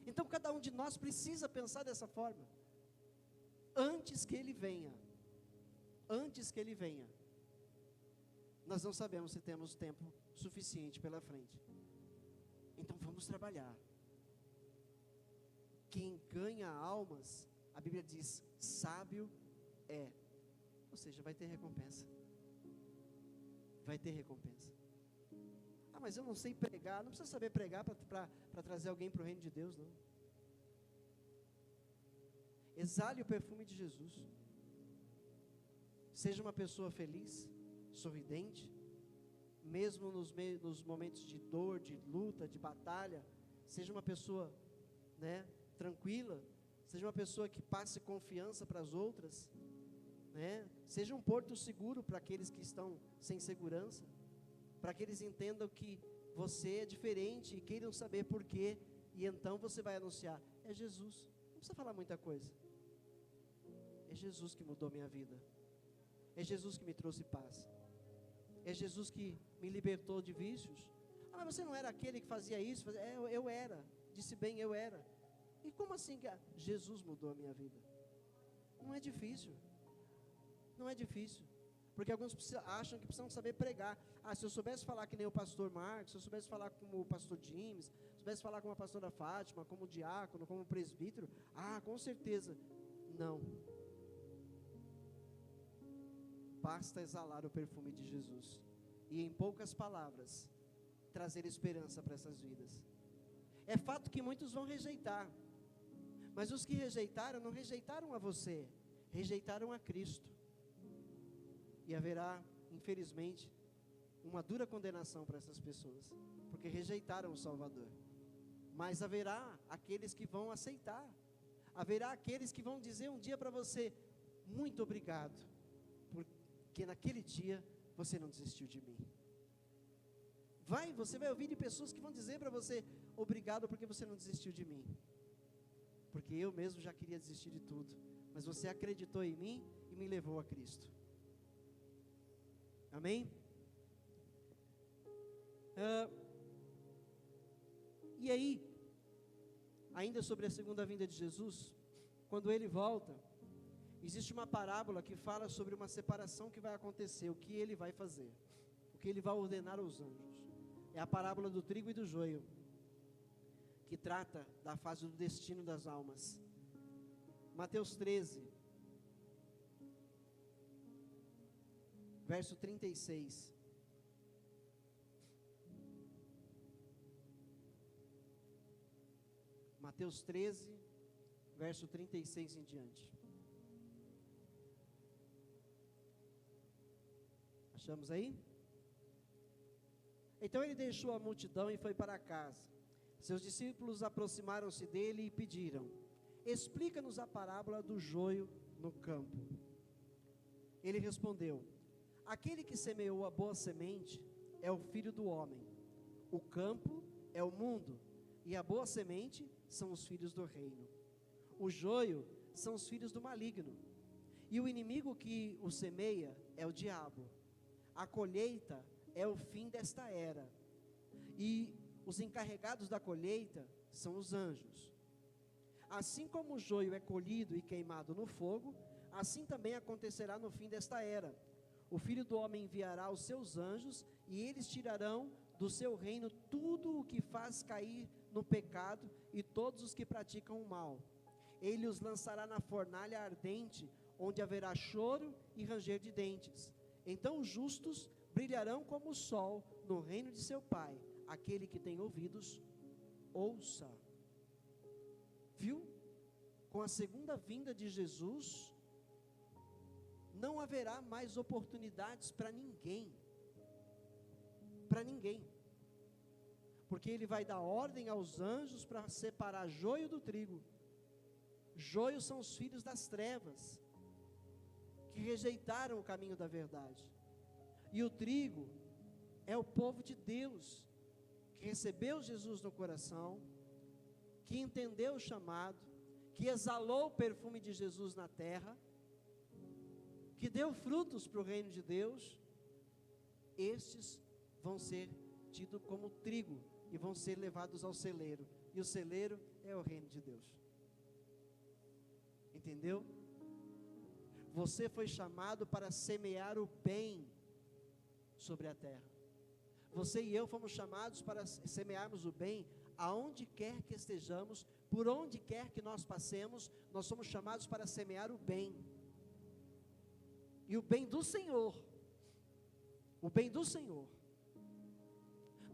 S1: Então cada um de nós precisa pensar dessa forma. Antes que Ele venha, nós não sabemos se temos tempo suficiente pela frente. Então vamos trabalhar. Quem ganha almas, a Bíblia diz, sábio é. Ou seja, vai ter recompensa. Vai ter recompensa. Ah, mas eu não sei pregar. Não precisa saber pregar para trazer alguém para o reino de Deus, não. Exale o perfume de Jesus. Seja uma pessoa feliz, sorridente, mesmo nos momentos de dor, de luta, de batalha. Seja uma pessoa, tranquila. Seja uma pessoa que passe confiança para as outras. Seja um porto seguro para aqueles que estão sem segurança, para que eles entendam que você é diferente e queiram saber porquê, e então você vai anunciar, é Jesus, não precisa falar muita coisa, é Jesus que mudou minha vida, é Jesus que me trouxe paz, é Jesus que me libertou de vícios. Ah, mas você não era aquele que fazia isso? Eu era, disse bem, eu era. E como assim que Jesus mudou a minha vida? Não é difícil. Não é difícil, porque alguns acham que precisam saber pregar. Ah, se eu soubesse falar que nem o pastor Marcos, se eu soubesse falar como o pastor James, se eu soubesse falar como a pastora Fátima, como o diácono, como o presbítero, com certeza. Não. Basta exalar o perfume de Jesus, e em poucas palavras, trazer esperança para essas vidas. É fato que muitos vão rejeitar, mas os que rejeitaram, não rejeitaram a você, rejeitaram a Cristo. E haverá, infelizmente, uma dura condenação para essas pessoas, porque rejeitaram o Salvador. Mas haverá aqueles que vão aceitar. Haverá aqueles que vão dizer um dia para você, muito obrigado, porque naquele dia você não desistiu de mim. Você vai ouvir de pessoas que vão dizer para você, obrigado porque você não desistiu de mim. Porque eu mesmo já queria desistir de tudo, mas você acreditou em mim e me levou a Cristo. Amém? E aí, ainda sobre a segunda vinda de Jesus, quando Ele volta, existe uma parábola que fala sobre uma separação que vai acontecer, o que Ele vai fazer, o que Ele vai ordenar aos anjos. É a parábola do trigo e do joio, que trata da fase do destino das almas. Mateus 13, verso 36. Mateus 13, verso 36 em diante. Achamos aí? Então ele deixou a multidão e foi para casa. Seus discípulos aproximaram-se dele e pediram, explica-nos a parábola do joio no campo. Ele respondeu, aquele que semeou a boa semente é o Filho do Homem. O campo é o mundo, e a boa semente são os filhos do reino. O joio são os filhos do maligno, e o inimigo que o semeia é o diabo. A colheita é o fim desta era, e os encarregados da colheita são os anjos. Assim como o joio é colhido e queimado no fogo, assim também acontecerá no fim desta era. O Filho do Homem enviará os seus anjos, e eles tirarão do seu reino tudo o que faz cair no pecado e todos os que praticam o mal. Ele os lançará na fornalha ardente, onde haverá choro e ranger de dentes. Então os justos brilharão como o sol no reino de seu Pai. Aquele que tem ouvidos, ouça. Viu com a segunda vinda de Jesus, não haverá mais oportunidades para ninguém. Para ninguém. Porque Ele vai dar ordem aos anjos para separar joio do trigo. Joio são os filhos das trevas, que rejeitaram o caminho da verdade. E o trigo é o povo de Deus, que recebeu Jesus no coração, que entendeu o chamado, que exalou o perfume de Jesus na terra, que deu frutos para o reino de Deus. Estes vão ser tidos como trigo e vão ser levados ao celeiro, e o celeiro é o reino de Deus. Entendeu? Você foi chamado para semear o bem sobre a terra. Você e eu fomos chamados para semearmos o bem aonde quer que estejamos, por onde quer que nós passemos. Nós somos chamados para semear o bem, e o bem do Senhor, o bem do Senhor.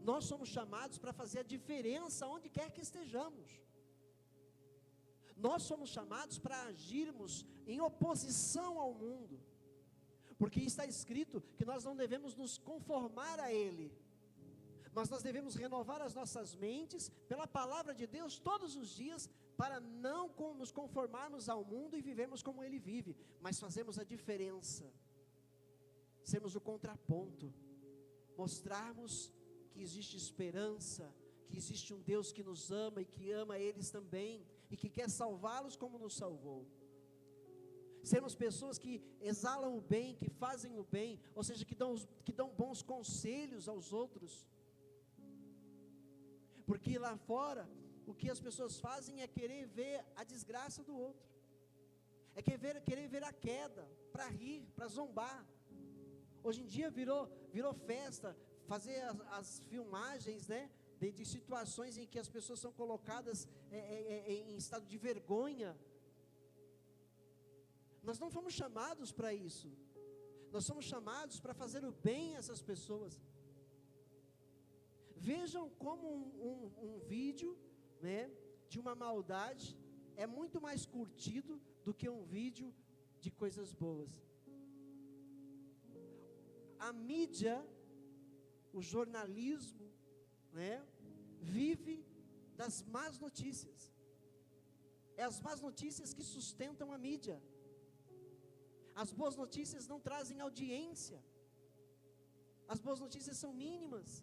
S1: Nós somos chamados para fazer a diferença onde quer que estejamos. Nós somos chamados para agirmos em oposição ao mundo, porque está escrito que nós não devemos nos conformar a ele, mas nós devemos renovar as nossas mentes pela palavra de Deus todos os dias, para não nos conformarmos ao mundo e vivermos como ele vive, mas fazermos a diferença, sermos o contraponto, mostrarmos que existe esperança, que existe um Deus que nos ama e que ama eles também, e que quer salvá-los como nos salvou. Sermos pessoas que exalam o bem, que fazem o bem, ou seja, que dão bons conselhos aos outros. Porque lá fora, o que as pessoas fazem é querer ver a desgraça do outro, é querer ver a queda, para rir, para zombar. Hoje em dia virou festa, fazer as filmagens, né, de situações em que as pessoas são colocadas em estado de vergonha. Nós não fomos chamados para isso. Nós somos chamados para fazer o bem a essas pessoas. Vejam como um vídeo, né, de uma maldade é muito mais curtido do que um vídeo de coisas boas. A mídia, o jornalismo, né, vive das más notícias. É as más notícias que sustentam a mídia. As boas notícias não trazem audiência. As boas notícias são mínimas.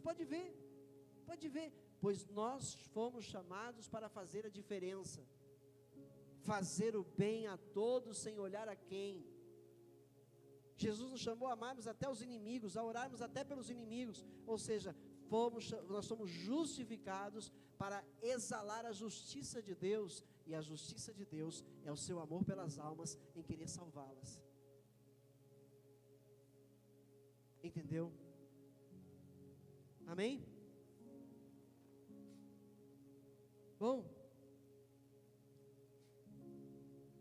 S1: Pode ver, pois nós fomos chamados para fazer a diferença, fazer o bem a todos sem olhar a quem. Jesus nos chamou a amarmos até os inimigos, a orarmos até pelos inimigos, ou seja, nós somos justificados para exalar a justiça de Deus, e a justiça de Deus é o seu amor pelas almas, em querer salvá-las. Entendeu? Amém? Bom,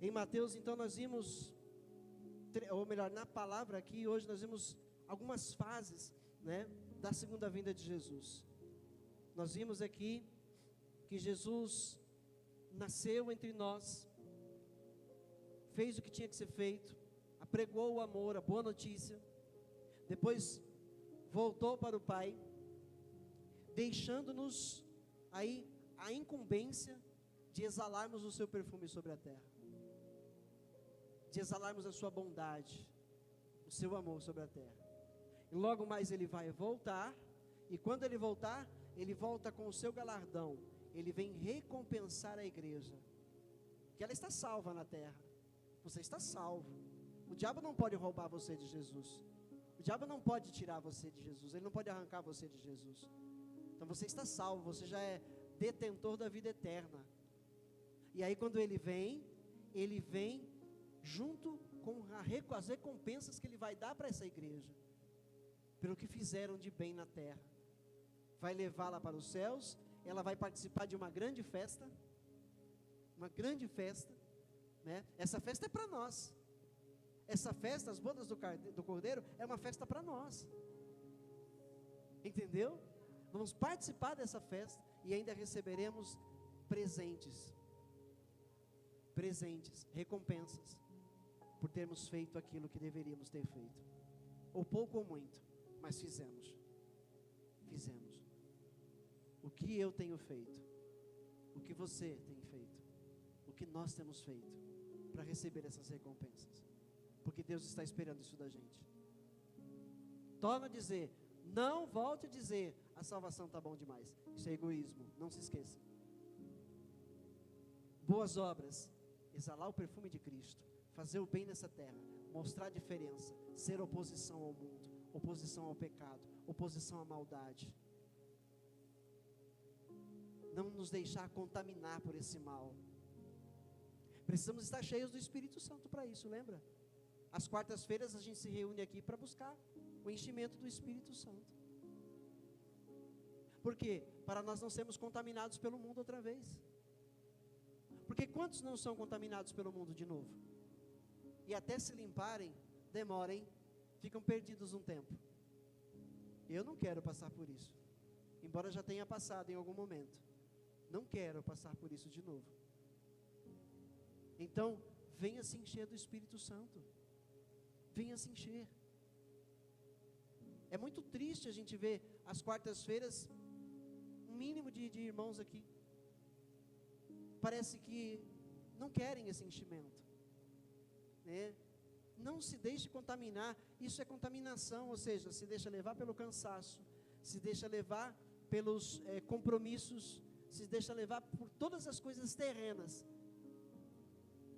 S1: em Mateus, então, nós vimos, ou melhor, na palavra aqui, hoje nós vimos algumas fases, né, da segunda vinda de Jesus. Nós vimos aqui que Jesus nasceu entre nós, fez o que tinha que ser feito, apregou o amor, a boa notícia, depois voltou para o Pai, deixando-nos aí a incumbência de exalarmos o seu perfume sobre a terra, de exalarmos a sua bondade, o seu amor sobre a terra. E logo mais ele vai voltar, e quando ele voltar, ele volta com o seu galardão. Ele vem recompensar a igreja, que ela está salva na terra. Você está salvo. O diabo não pode roubar você de Jesus. O diabo não pode tirar você de Jesus. Ele não pode arrancar você de Jesus. Então você está salvo, você já é detentor da vida eterna. E aí quando ele vem junto com as recompensas que ele vai dar para essa igreja, pelo que fizeram de bem na terra. Vai levá-la para os céus, ela vai participar de uma grande festa, né? Essa festa é para nós. Essa festa, as bodas do Cordeiro, é uma festa para nós. Entendeu? Vamos participar dessa festa e ainda receberemos presentes. presentes, recompensas, por termos feito aquilo que deveríamos ter feito, ou pouco ou muito, mas fizemos. O que eu tenho feito, o que você tem feito, o que nós temos feito, para receber essas recompensas, porque Deus está esperando isso da gente. Torna a dizer, não volte a dizer, a salvação está bom demais, isso é egoísmo, não se esqueça. Boas obras, exalar o perfume de Cristo, fazer o bem nessa terra, mostrar a diferença, ser oposição ao mundo, oposição ao pecado, oposição à maldade, não nos deixar contaminar por esse mal. Precisamos estar cheios do Espírito Santo para isso, lembra? Às quartas-feiras a gente se reúne aqui para buscar o enchimento do Espírito Santo. Por quê? Para nós não sermos contaminados pelo mundo outra vez. Porque quantos não são contaminados pelo mundo de novo? E até se limparem, demorem, ficam perdidos um tempo. Eu não quero passar por isso, embora já tenha passado em algum momento. Não quero passar por isso de novo. Então, venha se encher do Espírito Santo. Venha se encher. É muito triste a gente ver às quartas-feiras um mínimo de irmãos aqui. Parece que não querem esse enchimento, né? Não se deixe contaminar. Isso é contaminação, ou seja, se deixa levar pelo cansaço, se deixa levar pelos compromissos, se deixa levar por todas as coisas terrenas,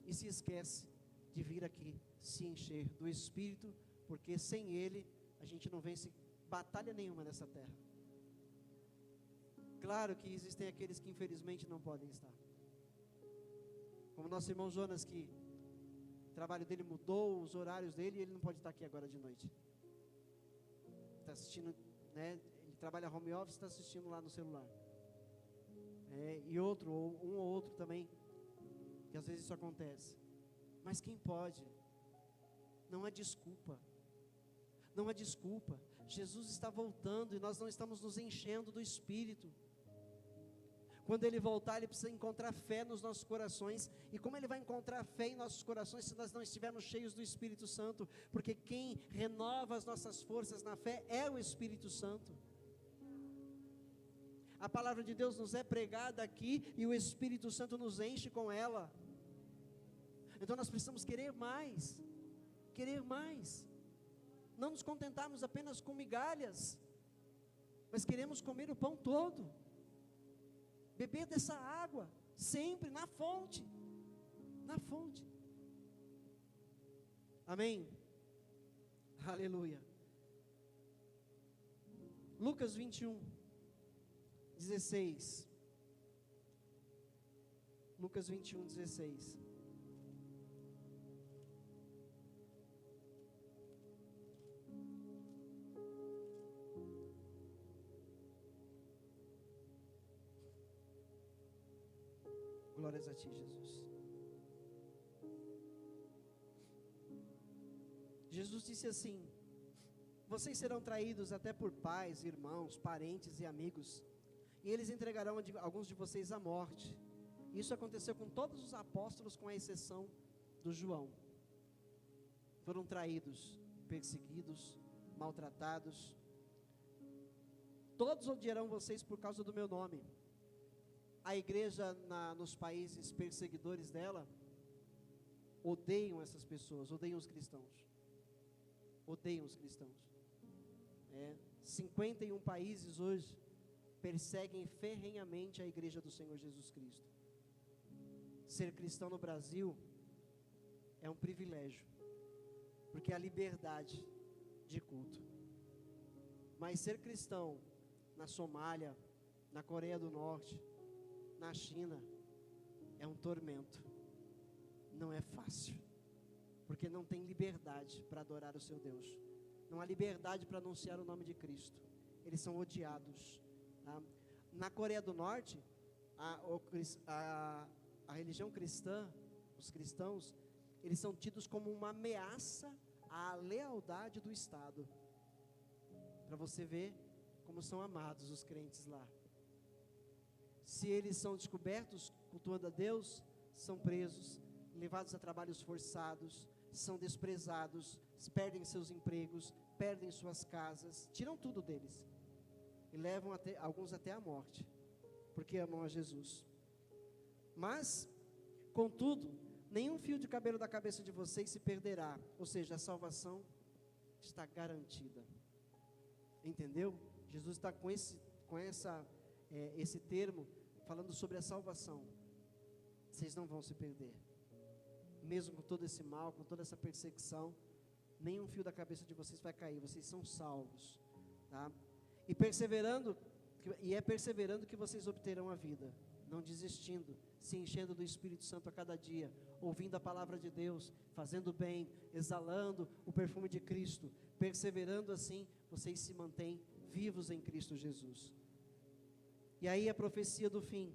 S1: e se esquece de vir aqui se encher do Espírito, porque sem Ele a gente não vence batalha nenhuma nessa terra. Claro que existem aqueles que infelizmente não podem estar, como nosso irmão Jonas, que o trabalho dele mudou, os horários dele, e ele não pode estar aqui agora de noite. Está assistindo, né? Ele trabalha home office, está assistindo lá no celular. E outro, ou um ou outro também, que às vezes isso acontece. Mas quem pode? Não há desculpa. Não há desculpa. Jesus está voltando e nós não estamos nos enchendo do Espírito. Quando Ele voltar, Ele precisa encontrar fé nos nossos corações. E como Ele vai encontrar fé em nossos corações se nós não estivermos cheios do Espírito Santo? Porque quem renova as nossas forças na fé é o Espírito Santo. A palavra de Deus nos é pregada aqui e o Espírito Santo nos enche com ela. Então nós precisamos querer mais. Querer mais. Não nos contentarmos apenas com migalhas, mas queremos comer o pão todo. Beber dessa água, sempre na fonte. Na fonte. Amém? Aleluia. Lucas 21, 16. Lucas 21, 16. Glórias a Ti, Jesus. Jesus disse assim: vocês serão traídos até por pais, irmãos, parentes e amigos, e eles entregarão alguns de vocês à morte. Isso aconteceu com todos os apóstolos, com a exceção do João. Foram traídos, perseguidos, maltratados. Todos odiarão vocês por causa do meu nome. A igreja nos países perseguidores dela odeiam essas pessoas, odeiam os cristãos. Odeiam os cristãos. 51 países hoje perseguem ferrenhamente a igreja do Senhor Jesus Cristo. Ser cristão no Brasil é um privilégio, porque é a liberdade de culto. Mas ser cristão na Somália, na Coreia do Norte, na China, é um tormento. Não é fácil, porque não tem liberdade para adorar o seu Deus. Não há liberdade para anunciar o nome de Cristo. Eles são odiados, tá? Na Coreia do Norte, a religião cristã, os cristãos, eles são tidos como uma ameaça à lealdade do Estado. Para você ver como são amados os crentes lá. Se eles são descobertos cultuando a Deus, são presos. levados a trabalhos forçados, são desprezados, perdem seus empregos, perdem suas casas, tiram tudo deles e levam alguns até a morte, porque amam a Jesus. Mas, contudo, nenhum fio de cabelo da cabeça de vocês se perderá, ou seja, a salvação está garantida. Entendeu? Jesus está com esse termo falando sobre a salvação. Vocês não vão se perder, mesmo com todo esse mal, com toda essa perseguição, nenhum fio da cabeça de vocês vai cair, vocês são salvos, tá? E perseverando que vocês obterão a vida, não desistindo, se enchendo do Espírito Santo a cada dia, ouvindo a palavra de Deus, fazendo bem, exalando o perfume de Cristo, perseverando assim, vocês se mantêm vivos em Cristo Jesus. E aí a profecia do fim: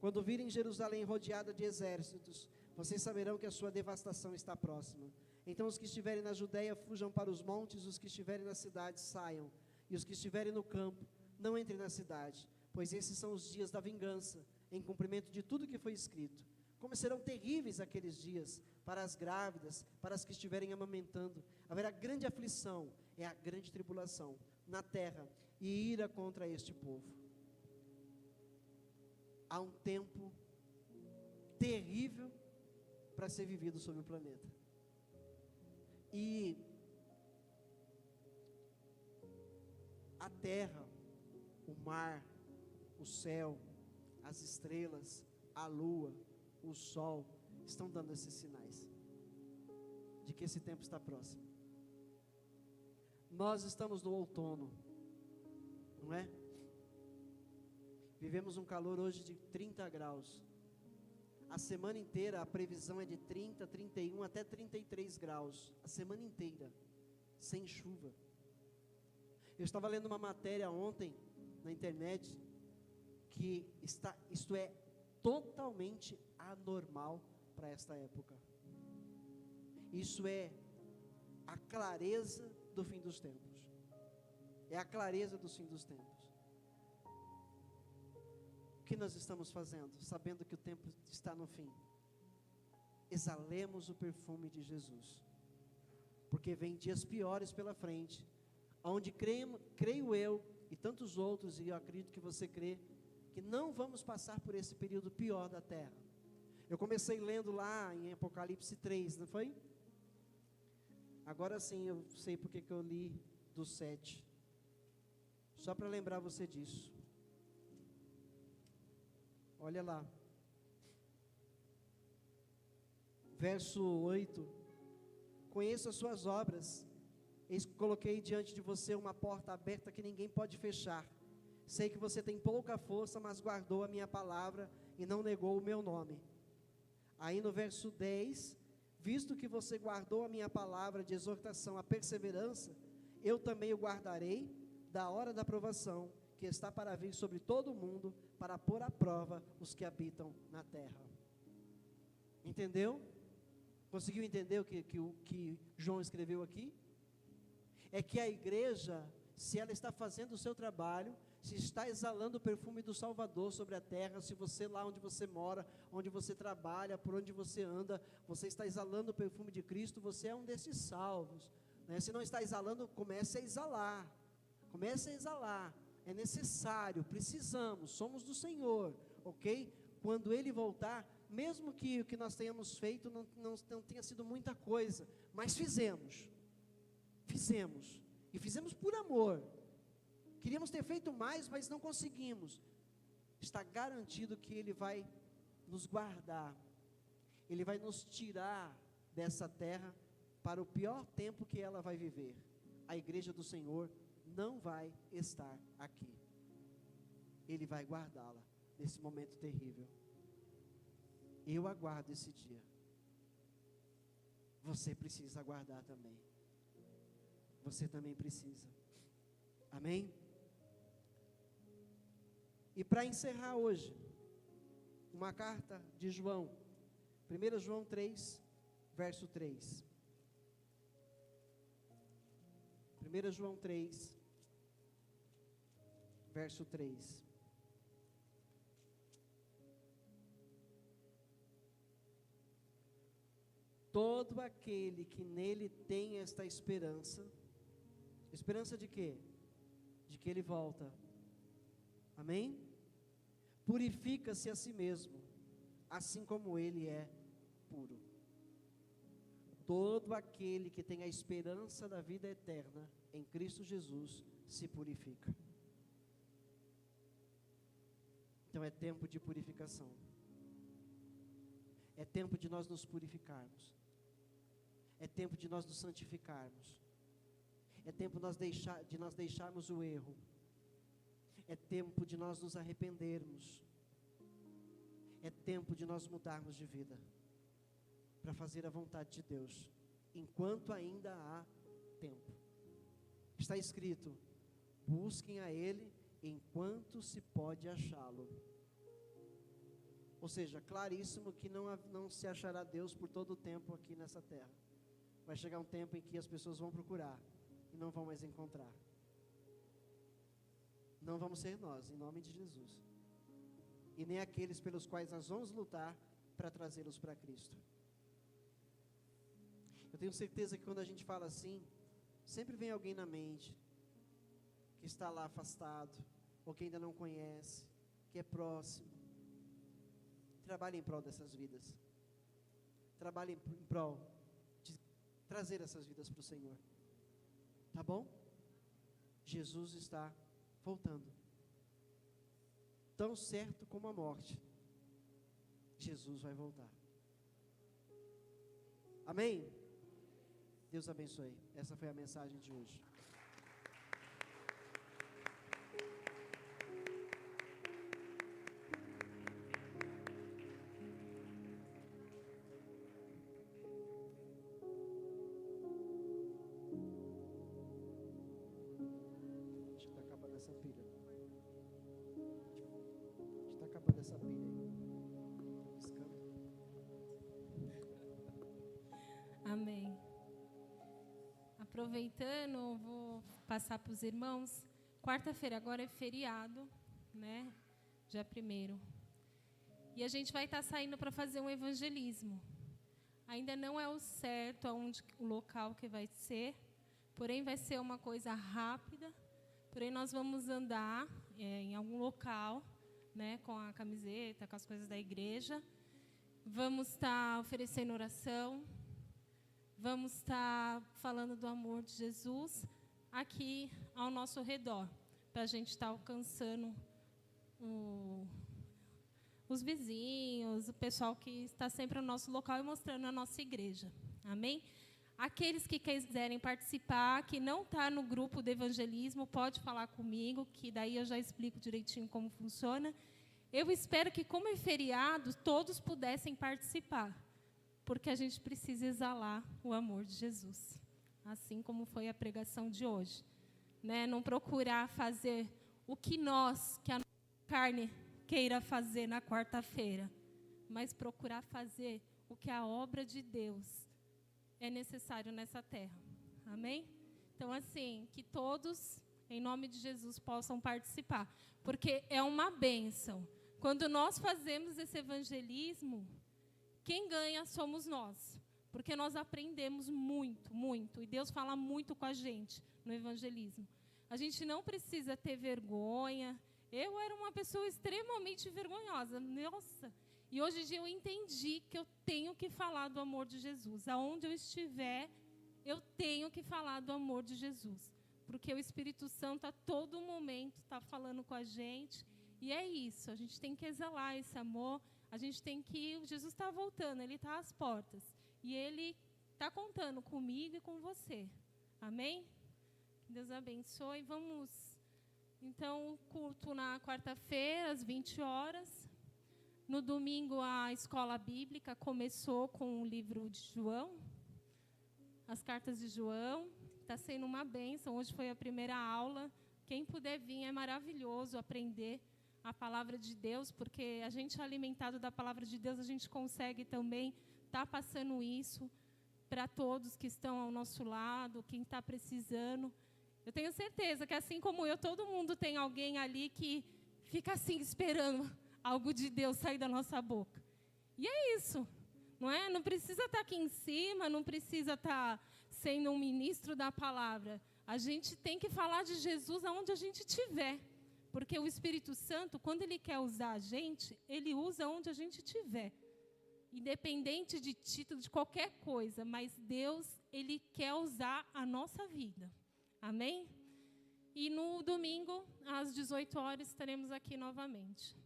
S1: quando virem Jerusalém rodeada de exércitos, vocês saberão que a sua devastação está próxima. Então os que estiverem na Judeia fujam para os montes, os que estiverem na cidade saiam, e os que estiverem no campo não entrem na cidade, pois esses são os dias da vingança, em cumprimento de tudo que foi escrito. Como serão terríveis aqueles dias para as grávidas, para as que estiverem amamentando. Haverá grande aflição, é a grande tribulação na terra, e ira contra este povo. Há um tempo terrível para ser vivido sobre o planeta. E a terra, o mar, o céu, as estrelas, a lua, o sol, estão dando esses sinais de que esse tempo está próximo. Nós estamos no outono, não é? Vivemos um calor hoje de 30 graus. A semana inteira a previsão é de 30, 31 até 33 graus. A semana inteira, sem chuva. Eu estava lendo uma matéria ontem na internet que isto é totalmente anormal para esta época. Isso é a clareza do fim dos tempos. É a clareza do fim dos tempos. O que nós estamos fazendo, sabendo que o tempo está no fim? Exalemos o perfume de Jesus, porque vem dias piores pela frente, onde creio eu e tantos outros, e eu acredito que você crê, que não vamos passar por esse período pior da terra. Eu comecei lendo lá em Apocalipse 3, não foi? Agora sim eu sei porque que eu li do 7, só para lembrar você disso. Olha lá, verso 8: conheço as suas obras, eis que coloquei diante de você uma porta aberta que ninguém pode fechar. Sei que você tem pouca força, mas guardou a minha palavra e não negou o meu nome. Aí no verso 10, visto que você guardou a minha palavra de exortação à perseverança, eu também o guardarei da hora da provação, que está para vir sobre todo o mundo, para pôr à prova os que habitam na terra. Entendeu? Conseguiu entender o que João escreveu aqui? É que a igreja, se ela está fazendo o seu trabalho, se está exalando o perfume do Salvador sobre a terra, se você lá onde você mora, onde você trabalha, por onde você anda, você está exalando o perfume de Cristo, você é um desses salvos, né? Se não está exalando, comece a exalar, comece a exalar. É necessário, precisamos, somos do Senhor, ok? Quando Ele voltar, mesmo que o que nós tenhamos feito não tenha sido muita coisa, mas fizemos, e fizemos por amor. Queríamos ter feito mais, mas não conseguimos. Está garantido que Ele vai nos guardar, Ele vai nos tirar dessa terra para o pior tempo que ela vai viver. A igreja do Senhor não vai estar aqui. Ele vai guardá-la nesse momento terrível. Eu aguardo esse dia. Você precisa aguardar também. Você também precisa. Amém? E para encerrar hoje, uma carta de João, 1 João 3, verso 3. 1 João 3, verso 3. todo aquele que nele tem esta esperança, esperança de quê? De que ele volta. Amém? Purifica-se a si mesmo, assim como ele é puro. Todo aquele que tem a esperança da vida eterna em Cristo Jesus se purifica. Então é tempo de purificação. É tempo de nós nos purificarmos. É tempo de nós nos santificarmos. É tempo de nós deixarmos o erro. É tempo de nós nos arrependermos. É tempo de nós mudarmos de vida, para fazer a vontade de Deus, enquanto ainda há tempo. Está escrito: busquem a Ele enquanto se pode achá-lo. Ou seja, claríssimo que não se achará Deus por todo o tempo aqui nessa terra. Vai chegar um tempo em que as pessoas vão procurar e não vão mais encontrar. Não vamos ser nós, em nome de Jesus. E nem aqueles pelos quais nós vamos lutar para trazê-los para Cristo. Eu tenho certeza que quando a gente fala assim, sempre vem alguém na mente, que está lá afastado, ou que ainda não conhece, que é próximo. Trabalhe em prol dessas vidas. Trabalhe em prol de trazer essas vidas para o Senhor. Tá bom? Jesus está voltando. Tão certo como a morte, Jesus vai voltar. Amém? Deus abençoe. Essa foi a mensagem de hoje. Acho que está acabando essa pilha. Está acabando essa pilha aí. Piscando.
S2: Amém. Aproveitando, vou passar para os irmãos. Quarta-feira agora é feriado, né? Dia 1º. E a gente vai estar saindo para fazer um evangelismo. Ainda não é o certo o local que vai ser, porém vai ser uma coisa rápida. Porém nós vamos andar em algum local, né, com a camiseta, com as coisas da igreja. Vamos estar oferecendo oração. Vamos estar falando do amor de Jesus aqui ao nosso redor, para a gente estar alcançando os vizinhos, o pessoal que está sempre no nosso local e mostrando a nossa igreja. Amém? Aqueles que quiserem participar, que não está no grupo de evangelismo, pode falar comigo, que daí eu já explico direitinho como funciona. Eu espero que, como é feriado, todos pudessem participar, porque a gente precisa exalar o amor de Jesus, assim como foi a pregação de hoje, né? Não procurar fazer o que a carne queira fazer na quarta-feira, mas procurar fazer o que a obra de Deus é necessário nessa terra. Amém? Então, assim, que todos, em nome de Jesus, possam participar, porque é uma bênção. Quando nós fazemos esse evangelismo, quem ganha somos nós, porque nós aprendemos muito, muito, e Deus fala muito com a gente no evangelismo. A gente não precisa ter vergonha. Eu era uma pessoa extremamente vergonhosa, nossa, e hoje em dia eu entendi que eu tenho que falar do amor de Jesus. Aonde eu estiver, eu tenho que falar do amor de Jesus, porque o Espírito Santo a todo momento está falando com a gente, e é isso, a gente tem que exalar esse amor. A gente tem que... Jesus está voltando, Ele está às portas. E Ele está contando comigo e com você. Amém? Deus abençoe. Vamos, então, culto na quarta-feira, às 20 horas. No domingo, a escola bíblica começou com o livro de João, as cartas de João. Está sendo uma bênção. Hoje foi a primeira aula. Quem puder vir, é maravilhoso aprender a palavra de Deus, porque a gente é alimentado da palavra de Deus, a gente consegue também estar passando isso para todos que estão ao nosso lado, quem está precisando. Eu tenho certeza que, assim como eu, todo mundo tem alguém ali que fica assim, esperando algo de Deus sair da nossa boca. E é isso. Não é? Não precisa estar aqui em cima, não precisa estar sendo um ministro da palavra. A gente tem que falar de Jesus aonde a gente estiver. Porque o Espírito Santo, quando ele quer usar a gente, ele usa onde a gente estiver. Independente de título, de qualquer coisa. Mas Deus, ele quer usar a nossa vida. Amém? E no domingo, às 18 horas, estaremos aqui novamente.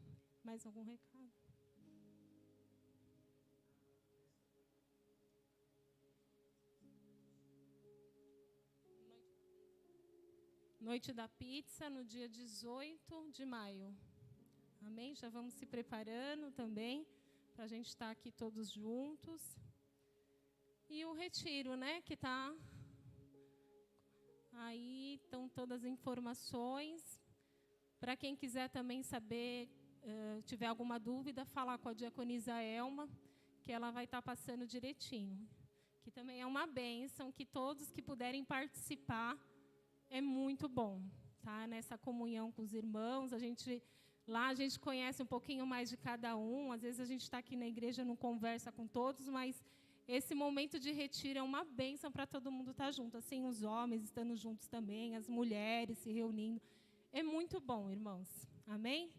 S2: Mais algum recado? Noite da pizza, no dia 18 de maio. Amém? Já vamos se preparando também, para a gente estar aqui todos juntos. E o retiro, né, que está aí, estão todas as informações. Para quem quiser também saber, tiver alguma dúvida, falar com a diaconisa Elma, que ela vai estar passando direitinho. Que também é uma bênção, que todos que puderem participar, é muito bom, tá? Nessa comunhão com os irmãos, lá a gente conhece um pouquinho mais de cada um, às vezes a gente está aqui na igreja, não conversa com todos, mas esse momento de retiro é uma bênção para todo mundo estar junto, assim, os homens estando juntos também, as mulheres se reunindo, é muito bom, irmãos, amém?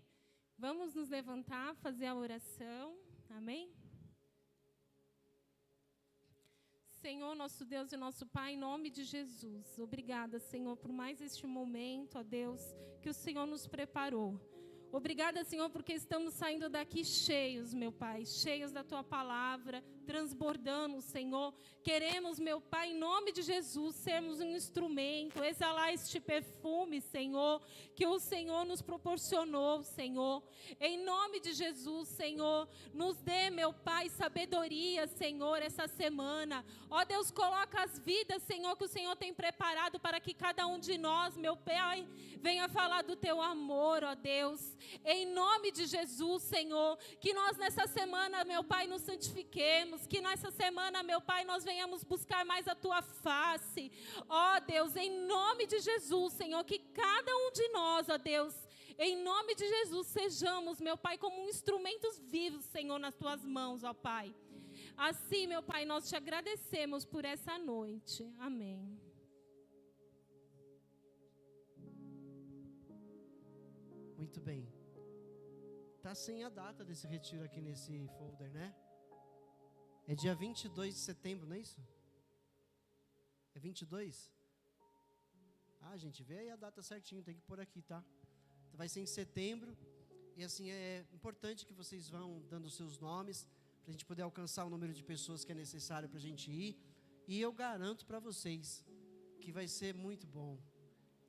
S2: Vamos nos levantar, fazer a oração, amém? Senhor, nosso Deus e nosso Pai, em nome de Jesus, obrigada, Senhor, por mais este momento, ó Deus, que o Senhor nos preparou. Obrigada, Senhor, porque estamos saindo daqui cheios, meu Pai, cheios da Tua palavra, transbordando, Senhor. Queremos, meu Pai, em nome de Jesus, sermos um instrumento, exalar este perfume, Senhor, que o Senhor nos proporcionou, Senhor. Em nome de Jesus, Senhor, nos dê, meu Pai, sabedoria, Senhor, essa semana. Ó Deus, coloca as vidas, Senhor, que o Senhor tem preparado para que cada um de nós, meu Pai, venha falar do Teu amor, ó Deus. Em nome de Jesus, Senhor, que nós nessa semana, meu Pai, nos santifiquemos, que nessa semana, meu Pai, nós venhamos buscar mais a Tua face, ó Deus, em nome de Jesus, Senhor, que cada um de nós, ó Deus, em nome de Jesus, sejamos, meu Pai, como instrumentos vivos, Senhor, nas Tuas mãos, ó Pai. Assim, meu Pai, nós te agradecemos por essa noite. Amém.
S1: Muito bem. Tá sem a data desse retiro aqui nesse folder, né? É dia 22 de setembro, não é isso? É 22? Ah, gente, vê aí a data certinho, tem que pôr aqui, tá? Vai ser em setembro. E assim, é importante que vocês vão dando os seus nomes, para a gente poder alcançar o número de pessoas que é necessário para a gente ir. E eu garanto para vocês que vai ser muito bom.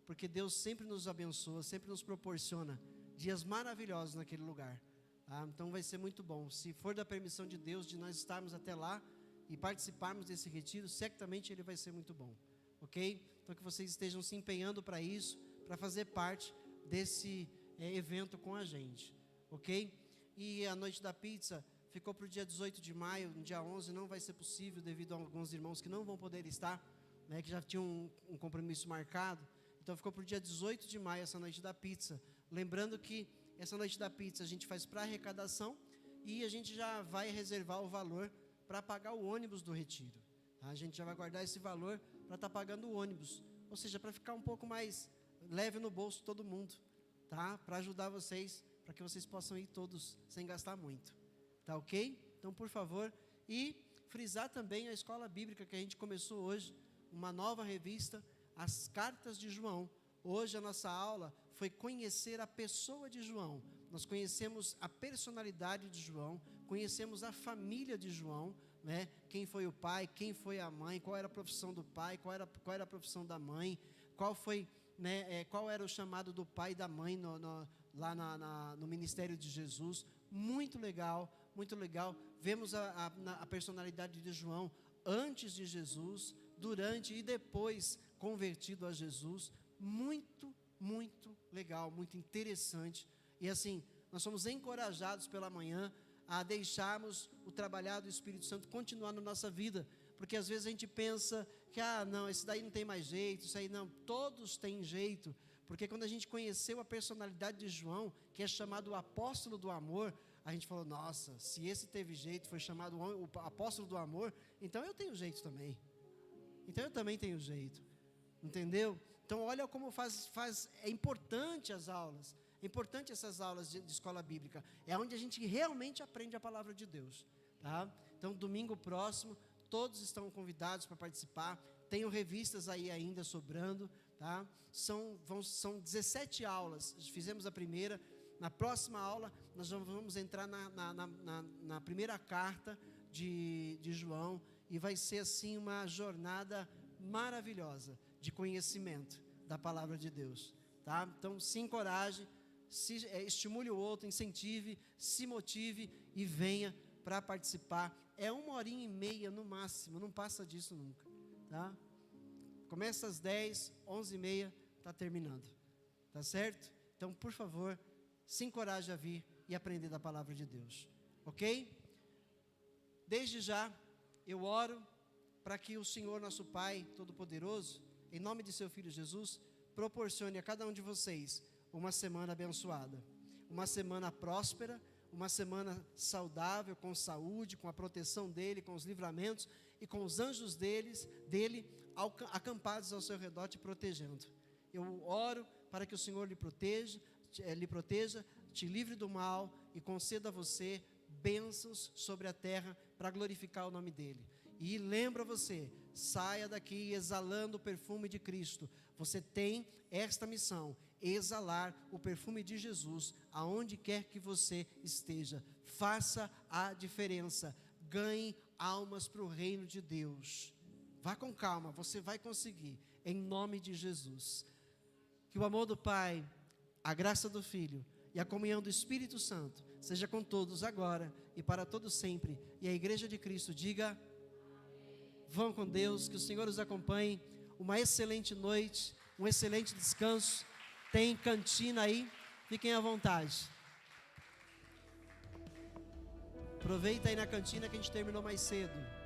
S1: Porque Deus sempre nos abençoa, sempre nos proporciona dias maravilhosos naquele lugar. Tá? Então vai ser muito bom. Se for da permissão de Deus, de nós estarmos até lá e participarmos desse retiro, certamente ele vai ser muito bom. Ok? Então que vocês estejam se empenhando para isso, para fazer parte desse evento com a gente. Ok? E a noite da pizza ficou para o dia 18 de maio, no dia 11 não vai ser possível devido a alguns irmãos que não vão poder estar, né, que já tinham um compromisso marcado. Então ficou para o dia 18 de maio essa noite da pizza. Lembrando que essa noite da pizza a gente faz para arrecadação e a gente já vai reservar o valor para pagar o ônibus do retiro. Tá? A gente já vai guardar esse valor para estar pagando o ônibus. Ou seja, para ficar um pouco mais leve no bolso todo mundo. Tá? Para ajudar vocês, para que vocês possam ir todos sem gastar muito. Tá ok? Então, por favor. E frisar também a escola bíblica que a gente começou hoje. Uma nova revista, As Cartas de João. Hoje a nossa aula foi conhecer a pessoa de João. Nós conhecemos a personalidade de João, conhecemos a família de João, né? Quem foi o pai, quem foi a mãe, qual era a profissão do pai, qual era a profissão da mãe, qual era o chamado do pai e da mãe lá no ministério de Jesus. Muito legal, muito legal. Vemos a personalidade de João antes de Jesus, durante e depois convertido a Jesus. Muito, muito legal, muito interessante. E assim, nós somos encorajados pela manhã a deixarmos o trabalhar do Espírito Santo continuar na nossa vida, porque às vezes a gente pensa que, não, esse daí não tem mais jeito, isso aí não, todos têm jeito, porque quando a gente conheceu a personalidade de João, que é chamado o apóstolo do amor,
S3: a gente falou, nossa, se esse teve jeito, foi chamado o apóstolo do amor, então eu tenho jeito também. Então eu também tenho jeito. Entendeu? Então olha como é importante as aulas. É importante essas aulas de escola bíblica. É onde a gente realmente aprende a palavra de Deus. Tá? Então domingo próximo, todos estão convidados para participar. Tenho revistas aí ainda sobrando. Tá? São 17 aulas. Fizemos a primeira. Na próxima aula, nós vamos entrar na primeira carta de João. E vai ser assim uma jornada maravilhosa de conhecimento da palavra de Deus. Tá? Então se encoraje, estimule o outro, incentive, se motive e venha para participar. É 1h30 no máximo, não passa disso nunca. Tá? Começa às 10, 11h30, está terminando. Tá certo? Então, por favor, se encoraje a vir e aprender da palavra de Deus. Ok? Desde já, eu oro para que o Senhor, nosso Pai Todo-Poderoso, em nome de seu Filho Jesus, proporcione a cada um de vocês uma semana abençoada, uma semana próspera, uma semana saudável, com saúde, com a proteção dEle, com os livramentos e com os anjos dEle acampados ao seu redor te protegendo. Eu oro para que o Senhor lhe proteja, te livre do mal e conceda a você bênçãos sobre a terra para glorificar o nome dEle. E lembra você, saia daqui exalando o perfume de Cristo. Você tem esta missão, exalar o perfume de Jesus aonde quer que você esteja. Faça a diferença, ganhe almas para o reino de Deus. Vá com calma, você vai conseguir, em nome de Jesus. Que o amor do Pai, a graça do Filho e a comunhão do Espírito Santo seja com todos agora e para todos sempre. E a Igreja de Cristo diga: vão com Deus, que o Senhor os acompanhe. Uma excelente noite, um excelente descanso. Tem cantina aí, fiquem à vontade. Aproveita aí na cantina que a gente terminou mais cedo.